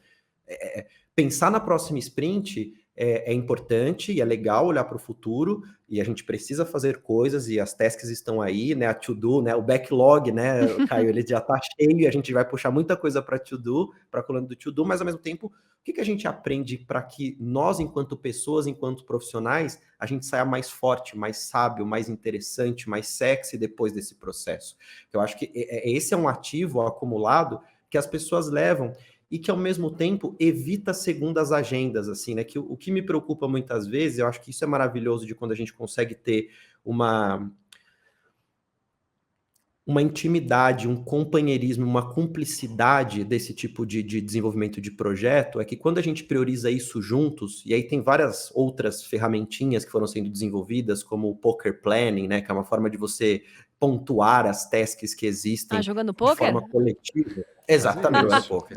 pensar na próxima sprint é importante e é legal olhar para o futuro, e a gente precisa fazer coisas e as tasks estão aí, né? A to-do, né? O backlog, né, Caio, ele já está cheio e a gente vai puxar muita coisa para to-do, para a coluna do to-do, mas ao mesmo tempo, o que a gente aprende para que nós, enquanto pessoas, enquanto profissionais, a gente saia mais forte, mais sábio, mais interessante, mais sexy depois desse processo? Eu acho que esse é um ativo acumulado que as pessoas levam e que, ao mesmo tempo, evita segundas agendas, assim, né? Que o que me preocupa muitas vezes, eu acho que isso é maravilhoso de quando a gente consegue ter uma intimidade, um companheirismo, uma cumplicidade desse tipo de desenvolvimento de projeto, é que quando a gente prioriza isso juntos, e aí tem várias outras ferramentinhas que foram sendo desenvolvidas, como o Poker Planning, né, que é uma forma de você pontuar as tasks que existem Jogando de pôquer? forma coletiva. Quase Exatamente, jogando isso. poker.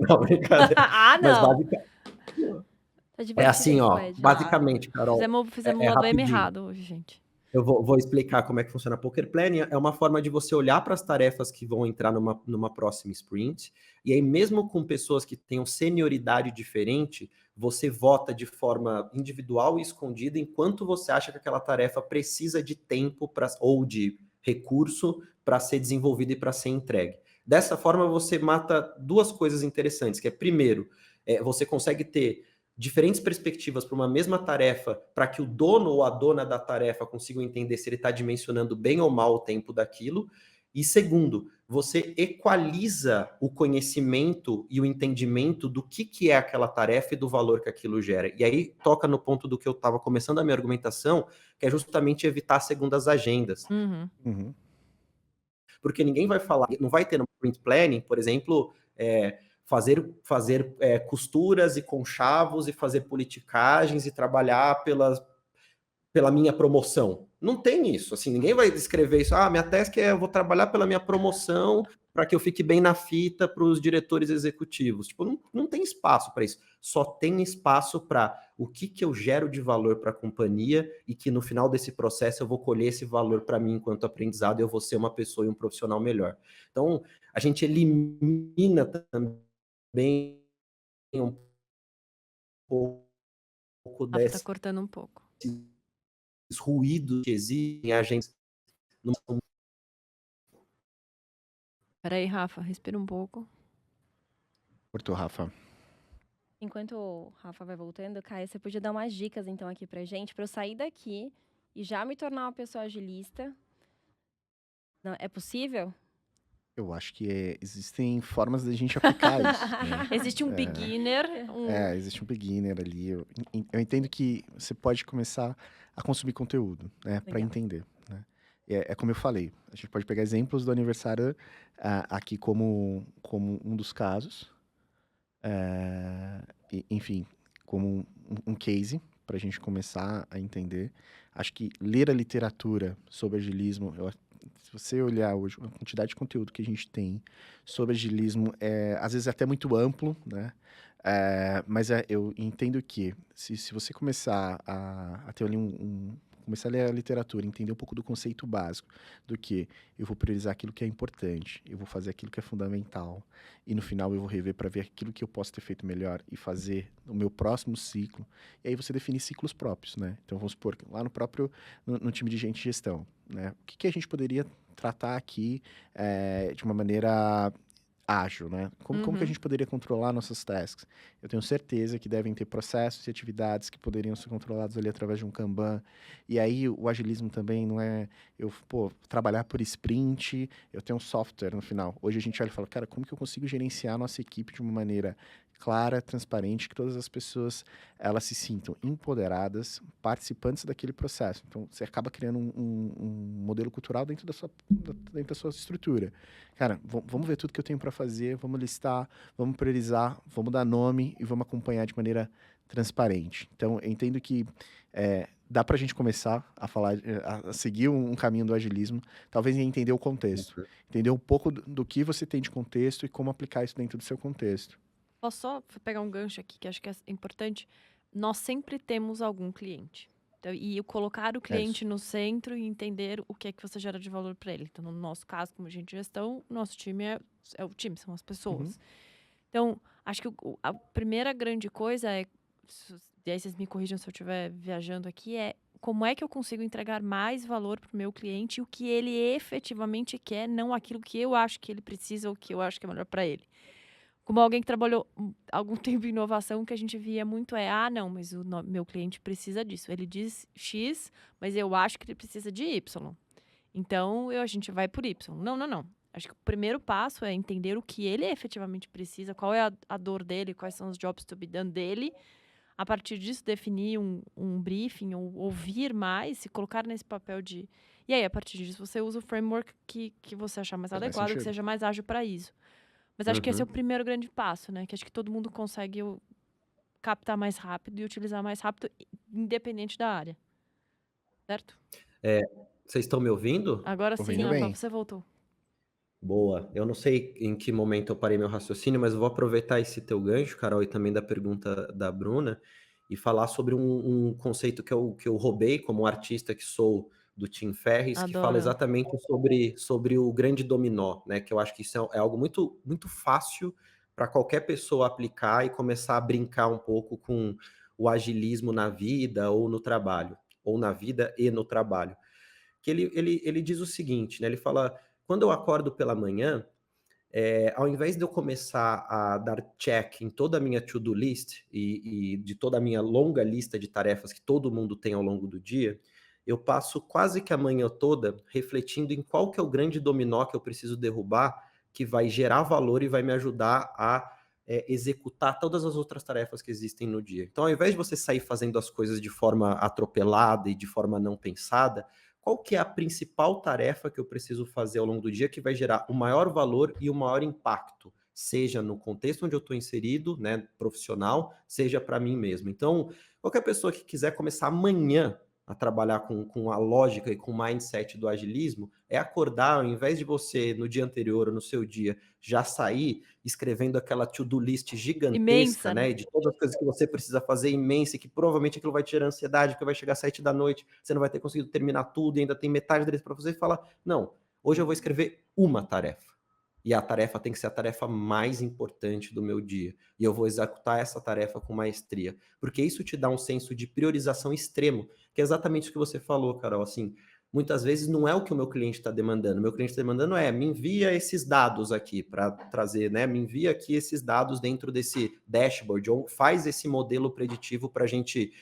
Não, brincadeira. Ah, Mas não. Tá é divertido assim, esse ó, Qued. Ah, basicamente, Carol, fizemos um é lado M rapidinho. errado hoje, gente. Eu vou explicar como é que funciona a Poker Planning. É uma forma de você olhar para as tarefas que vão entrar numa próxima sprint, e aí mesmo com pessoas que tenham senioridade diferente, você vota de forma individual e escondida enquanto você acha que aquela tarefa precisa de tempo ou de recurso para ser desenvolvida e para ser entregue. Dessa forma, você mata duas coisas interessantes, que é, primeiro, você consegue ter diferentes perspectivas para uma mesma tarefa, para que o dono ou a dona da tarefa consigam entender se ele está dimensionando bem ou mal o tempo daquilo. E segundo, você equaliza o conhecimento e o entendimento do que é aquela tarefa e do valor que aquilo gera. E aí toca no ponto do que eu estava começando a minha argumentação, que é justamente evitar segundas agendas. Uhum. Porque ninguém vai falar, não vai ter no print planning, por exemplo, fazer costuras e conchavos e fazer politicagens e trabalhar pela minha promoção. Não tem isso, assim, ninguém vai descrever isso. Minha task eu vou trabalhar pela minha promoção para que eu fique bem na fita para os diretores executivos. Tipo, não tem espaço para isso. Só tem espaço para o que eu gero de valor para a companhia e que no final desse processo eu vou colher esse valor para mim enquanto aprendizado e eu vou ser uma pessoa e um profissional melhor. Então, a gente elimina também um pouco Rafa tá desses cortando um pouco. ruídos que existem em agências. Peraí, Rafa, respira um pouco. Cortou, Rafa. Enquanto o Rafa vai voltando, Caio, você podia dar umas dicas então aqui pra gente, pra eu sair daqui e já me tornar uma pessoa agilista? Não, é possível? Eu acho que existem formas da gente aplicar isso, né? Existe um beginner, Existe um beginner ali. Eu entendo que você pode começar a consumir conteúdo, né, para Legal. entender, né? É como eu falei, a gente pode pegar exemplos do aniversário aqui como um dos casos, enfim, como um case para a gente começar a entender. Acho que ler a literatura sobre agilismo, se você olhar hoje a quantidade de conteúdo que a gente tem sobre agilismo, às vezes é até muito amplo, né? Mas eu entendo que se você começar a ter ali começar a ler a literatura, entender um pouco do conceito básico, do que eu vou priorizar aquilo que é importante, eu vou fazer aquilo que é fundamental, e no final eu vou rever para ver aquilo que eu posso ter feito melhor e fazer no meu próximo ciclo. E aí você define ciclos próprios, né? Então vamos supor, lá no time de gente de gestão, né? O que a gente poderia tratar aqui de uma maneira ágil, né? Como que a gente poderia controlar nossas tasks? Eu tenho certeza que devem ter processos e atividades que poderiam ser controlados ali através de um Kanban. E aí o agilismo também não é trabalhar por sprint, eu tenho um software no final. Hoje a gente olha e fala, cara, como que eu consigo gerenciar a nossa equipe de uma maneira clara, transparente, que todas as pessoas elas se sintam empoderadas, participantes daquele processo. Então, você acaba criando um modelo cultural dentro da sua estrutura. Cara, vamos ver tudo que eu tenho para fazer, vamos listar, vamos priorizar, vamos dar nome e vamos acompanhar de maneira transparente. Então, eu entendo que dá para a gente começar a falar, a seguir um caminho do agilismo, talvez em entender o contexto, entender um pouco do que você tem de contexto e como aplicar isso dentro do seu contexto. Posso só pegar um gancho aqui, que acho que é importante? Nós sempre temos algum cliente. Então, e colocar o cliente no centro e entender o que é que você gera de valor para ele. Então, no nosso caso, como agente de gestão, nosso time é o time, são as pessoas. Então, acho que a primeira grande coisa e aí vocês me corrijam se eu estiver viajando aqui, é como é que eu consigo entregar mais valor para o meu cliente e o que ele efetivamente quer, não aquilo que eu acho que ele precisa ou que eu acho que é melhor para ele. Como alguém que trabalhou algum tempo em inovação, que a gente via muito não, mas o meu cliente precisa disso. Ele diz X, mas eu acho que ele precisa de Y. Então, a gente vai por Y. Não. Acho que o primeiro passo é entender o que ele efetivamente precisa, qual é a dor dele, quais são os jobs to be done dele. A partir disso, definir um briefing, ou ouvir mais, se colocar nesse papel de... E aí, a partir disso, você usa o framework que você achar mais adequado, que seja mais ágil para isso. Mas acho que esse é o primeiro grande passo, né? Que acho que todo mundo consegue captar mais rápido e utilizar mais rápido, independente da área. Certo? Vocês estão me ouvindo? Agora sim, Ouvindo Rafa, bem. você voltou. Boa. Eu não sei em que momento eu parei meu raciocínio, mas eu vou aproveitar esse teu gancho, Carol, e também da pergunta da Bruna, e falar sobre um conceito que eu roubei como artista que sou do Tim Ferriss, que fala Adoro. exatamente sobre o grande dominó, né? Que eu acho que isso é algo muito, muito fácil para qualquer pessoa aplicar e começar a brincar um pouco com o agilismo na vida ou no trabalho, ou na vida e no trabalho. Que ele diz o seguinte, né? Ele fala, quando eu acordo pela manhã, ao invés de eu começar a dar check em toda a minha to-do list e de toda a minha longa lista de tarefas que todo mundo tem ao longo do dia, eu passo quase que a manhã toda refletindo em qual que é o grande dominó que eu preciso derrubar, que vai gerar valor e vai me ajudar a executar todas as outras tarefas que existem no dia. Então, ao invés de você sair fazendo as coisas de forma atropelada e de forma não pensada, qual que é a principal tarefa que eu preciso fazer ao longo do dia que vai gerar o maior valor e o maior impacto, seja no contexto onde eu estou inserido, né, profissional, seja para mim mesmo. Então, qualquer pessoa que quiser começar amanhã a trabalhar com a lógica e com o mindset do agilismo, é acordar, ao invés de você, no dia anterior ou no seu dia, já sair escrevendo aquela to-do list gigantesca, Imensa, né? De todas as coisas que você precisa fazer, imensa, e que provavelmente aquilo vai te gerar ansiedade, porque vai chegar às 7 da noite, você não vai ter conseguido terminar tudo e ainda tem metade deles para fazer, e fala, não, hoje eu vou escrever uma tarefa. E a tarefa tem que ser a tarefa mais importante do meu dia. E eu vou executar essa tarefa com maestria. Porque isso te dá um senso de priorização extremo, que é exatamente o que você falou, Carol. Assim, muitas vezes não é o que o meu cliente está demandando. O meu cliente está demandando me envia esses dados aqui para trazer, né? Me envia aqui esses dados dentro desse dashboard, ou faz esse modelo preditivo para a gente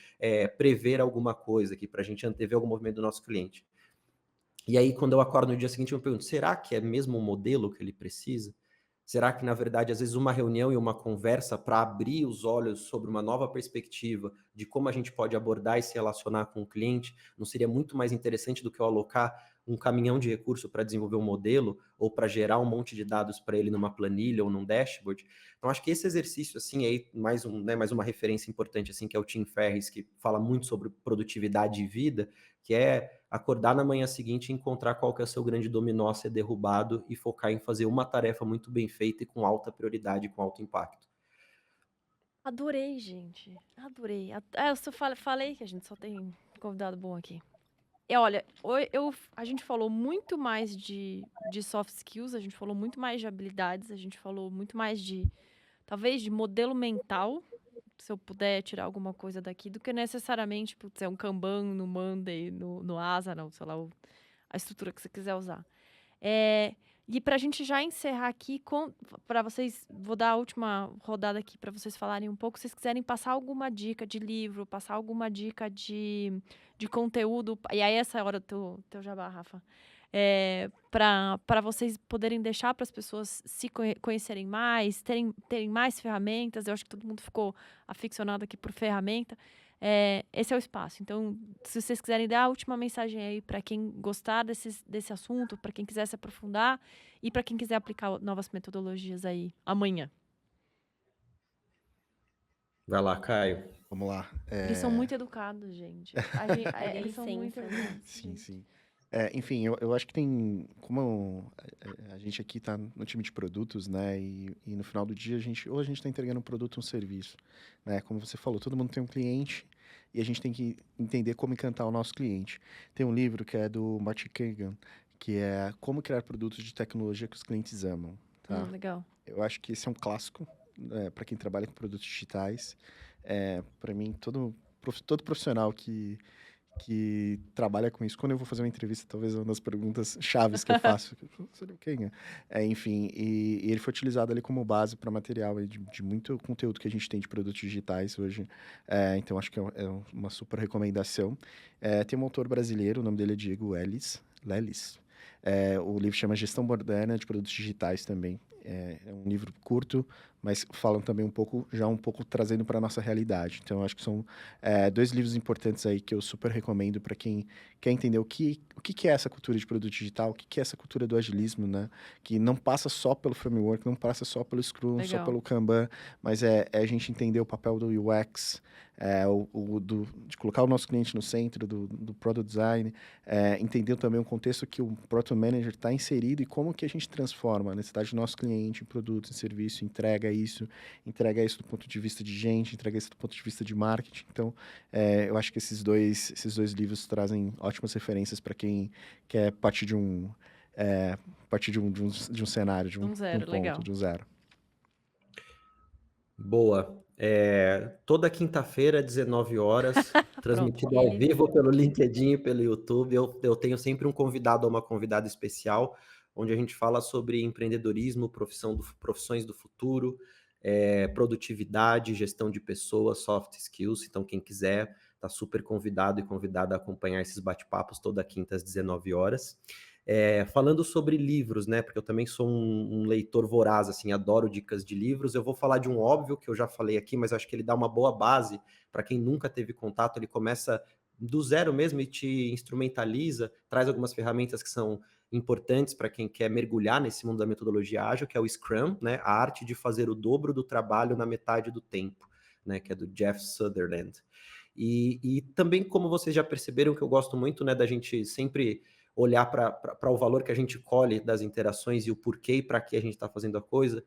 prever alguma coisa aqui, para a gente antever algum movimento do nosso cliente. E aí, quando eu acordo no dia seguinte, eu me pergunto, será que é mesmo o modelo que ele precisa? Será que, na verdade, às vezes uma reunião e uma conversa para abrir os olhos sobre uma nova perspectiva de como a gente pode abordar e se relacionar com o cliente, não seria muito mais interessante do que eu alocar um caminhão de recurso para desenvolver um modelo ou para gerar um monte de dados para ele numa planilha ou num dashboard? Então, acho que esse exercício, assim, aí, mais uma referência importante, assim, que é o Tim Ferriss, que fala muito sobre produtividade e vida, que é acordar na manhã seguinte e encontrar qual que é o seu grande dominó a ser derrubado e focar em fazer uma tarefa muito bem feita e com alta prioridade, com alto impacto. Adorei, gente. Adorei. Eu só falei que a gente só tem convidado bom aqui. E olha, a gente falou muito mais de soft skills, a gente falou muito mais de habilidades, a gente falou muito mais talvez, de modelo mental, se eu puder tirar alguma coisa daqui, do que necessariamente, putz, um Kanban no Monday, no Asana, ou sei lá, a estrutura que você quiser usar. E para a gente já encerrar aqui, para vocês, vou dar a última rodada aqui para vocês falarem um pouco. Se vocês quiserem passar alguma dica de livro, passar alguma dica de conteúdo, e aí essa é a hora do teu jabá, Rafa, para vocês poderem deixar para as pessoas se conhecerem mais, terem mais ferramentas. Eu acho que todo mundo ficou aficionado aqui por ferramenta. Esse é o espaço. Então, se vocês quiserem dar a última mensagem aí para quem gostar desse assunto, para quem quiser se aprofundar e para quem quiser aplicar novas metodologias aí amanhã. Vai lá, Caio. Vamos lá. Eles são muito educados, gente. Eles são muito educados. Sim, sim. Enfim, eu acho que tem, como a gente aqui está no time de produtos, né, e no final do dia a gente está entregando um produto ou um serviço, né, como você falou, todo mundo tem um cliente e a gente tem que entender como encantar o nosso cliente. Tem um livro que é do Martin Kagan, que é Como Criar Produtos de Tecnologia que os Clientes Amam, tá? Legal. Eu acho que esse é um clássico, para quem trabalha com produtos digitais. Para mim, todo profissional que trabalha com isso. Quando eu vou fazer uma entrevista, talvez é uma das perguntas chaves que eu faço. Seria o quê? Enfim, e ele foi utilizado ali como base para material aí de muito conteúdo que a gente tem de produtos digitais hoje. Então, acho que é uma super recomendação. Tem um autor brasileiro, o nome dele é Diego Lelis. O livro chama Gestão Moderna de Produtos Digitais também. É um livro curto, mas falam também um pouco trazendo para a nossa realidade. Então, acho que são 2 livros importantes aí que eu super recomendo para quem quer entender o que é essa cultura de produto digital, o que é essa cultura do agilismo, né? Que não passa só pelo framework, não passa só pelo Scrum, Legal. só pelo Kanban, mas é a gente entender o papel do UX, de colocar o nosso cliente no centro do Product Design, entender também o contexto que o Product Manager está inserido e como que a gente transforma a necessidade do nosso cliente em produto, em serviço, entrega isso do ponto de vista de gente, entrega isso do ponto de vista de marketing. Então, eu acho que esses dois livros trazem ótimas referências para quem quer partir de um cenário, de um zero, ponto, legal. de um zero. Boa. Toda quinta-feira, 19 horas, transmitido ao vivo pelo LinkedIn e pelo YouTube. Eu tenho sempre um convidado ou uma convidada especial, onde a gente fala sobre empreendedorismo, profissões do futuro, produtividade, gestão de pessoas, soft skills. Então, quem quiser, está super convidado e convidada a acompanhar esses bate-papos toda quinta às 19 horas. Falando sobre livros, né? Porque eu também sou um leitor voraz, assim, adoro dicas de livros. Eu vou falar de um óbvio que eu já falei aqui, mas acho que ele dá uma boa base para quem nunca teve contato. Ele começa do zero mesmo e te instrumentaliza, traz algumas ferramentas que são importantes para quem quer mergulhar nesse mundo da metodologia ágil, que é o Scrum, né? A arte de fazer o dobro do trabalho na metade do tempo, né? Que é do Jeff Sutherland. E também, como vocês já perceberam, que eu gosto muito, né, da gente sempre olhar para o valor que a gente colhe das interações e o porquê e para que a gente está fazendo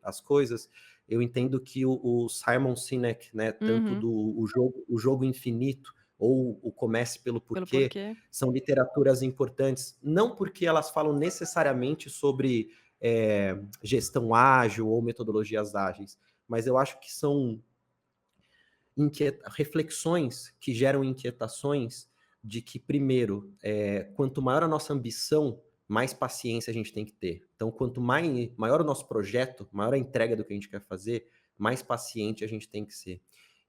as coisas. Eu entendo que o Simon Sinek, né, tanto o jogo infinito ou o Comece pelo Porquê, são literaturas importantes, não porque elas falam necessariamente sobre gestão ágil ou metodologias ágeis, mas eu acho que são reflexões que geram inquietações de que, primeiro, quanto maior a nossa ambição, mais paciência a gente tem que ter. Então, quanto maior o nosso projeto, maior a entrega do que a gente quer fazer, mais paciente a gente tem que ser.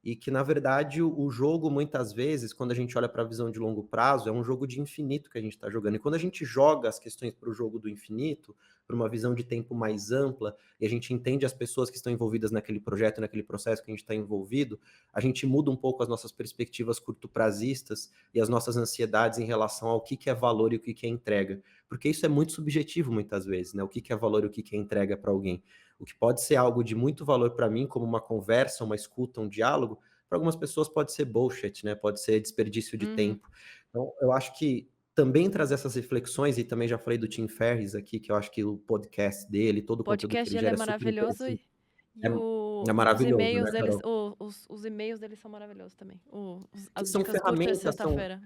E que, na verdade, o jogo, muitas vezes, quando a gente olha para a visão de longo prazo, é um jogo de infinito que a gente está jogando. E quando a gente joga as questões para o jogo do infinito, para uma visão de tempo mais ampla, e a gente entende as pessoas que estão envolvidas naquele projeto, naquele processo que a gente está envolvido, a gente muda um pouco as nossas perspectivas curto-prazistas e as nossas ansiedades em relação ao que é valor e o que é entrega. Porque isso é muito subjetivo muitas vezes, né? O que é valor e o que é entrega para alguém. O que pode ser algo de muito valor para mim, como uma conversa, uma escuta, um diálogo, para algumas pessoas pode ser bullshit, né? Pode ser desperdício de Uhum. tempo. Então, eu acho que também trazer essas reflexões, e também já falei do Tim Ferriss aqui, que eu acho que o podcast dele, todo O o conteúdo que podcast ele dele é gera é super maravilhoso interessante. e É os maravilhoso, e-mails né, deles, Carol? os e-mails deles são maravilhosos também. Que As são dicas do Ultra ferramentas, Sexta-feira.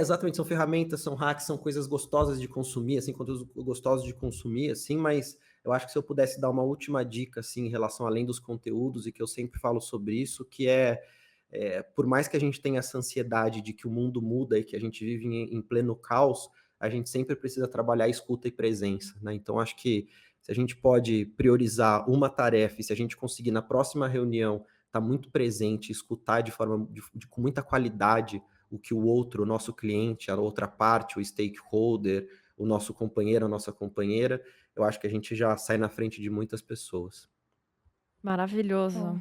exatamente, são ferramentas, são hacks, são coisas gostosas de consumir, assim, conteúdos gostosos de consumir, assim, mas eu acho que se eu pudesse dar uma última dica, assim, em relação além dos conteúdos, e que eu sempre falo sobre isso, que por mais que a gente tenha essa ansiedade de que o mundo muda e que a gente vive em pleno caos, a gente sempre precisa trabalhar escuta e presença, né? Então, acho que se a gente pode priorizar uma tarefa e se a gente conseguir na próxima reunião estar muito presente, escutar de forma com muita qualidade o que o outro, o nosso cliente, a outra parte, o stakeholder, o nosso companheiro, a nossa companheira, eu acho que a gente já sai na frente de muitas pessoas. Maravilhoso.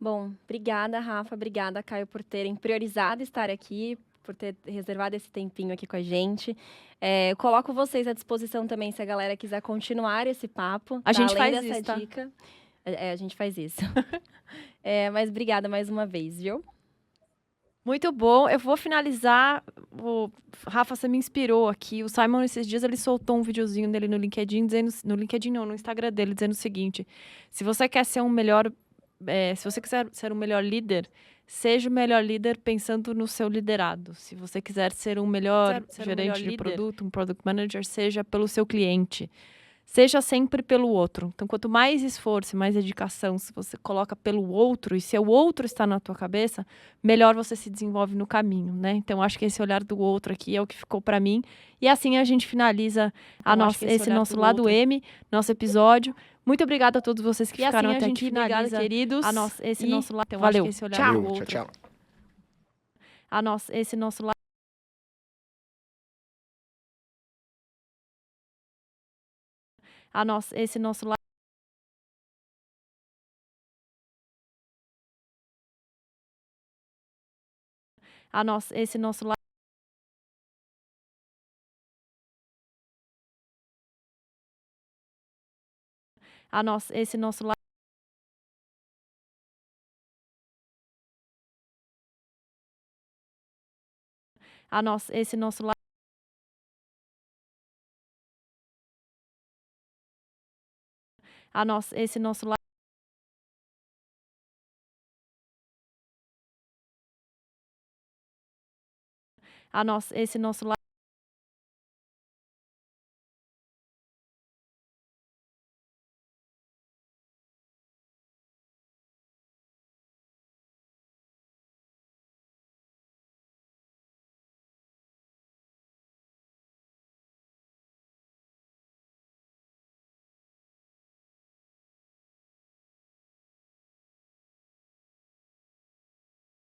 Bom, obrigada, Rafa. Obrigada, Caio, por terem priorizado estar aqui, por ter reservado esse tempinho aqui com a gente. Eu coloco vocês à disposição também, se a galera quiser continuar esse papo, A gente além faz dessa isso, tá? dica. A gente faz isso. Mas obrigada mais uma vez, viu? Muito bom. Eu vou finalizar. Rafa, você me inspirou aqui. O Simon, esses dias, ele soltou um videozinho dele no LinkedIn, dizendo, no LinkedIn não, no Instagram dele, dizendo o seguinte: se você quer ser um melhor, se você quiser ser um melhor líder, seja o melhor líder pensando no seu liderado. Se você quiser ser um melhor gerente de produto, um product manager, seja pelo seu cliente. Seja sempre pelo outro. Então, quanto mais esforço, mais dedicação, se você coloca pelo outro, e se o outro está na tua cabeça, melhor você se desenvolve no caminho, né? Então, acho que esse olhar do outro aqui é o que ficou para mim. E assim a gente finaliza esse nosso lado M, nosso episódio. Muito obrigada a todos vocês que ficaram até aqui. Obrigada, queridos. Esse nosso lado. Então, valeu. Esse olhar do Valeu, outro. tchau, tchau. Esse nosso lado. Esse nosso lado. Esse nosso lado. Esse nosso lado. Esse nosso lado. Esse nosso lado. Esse nosso lado.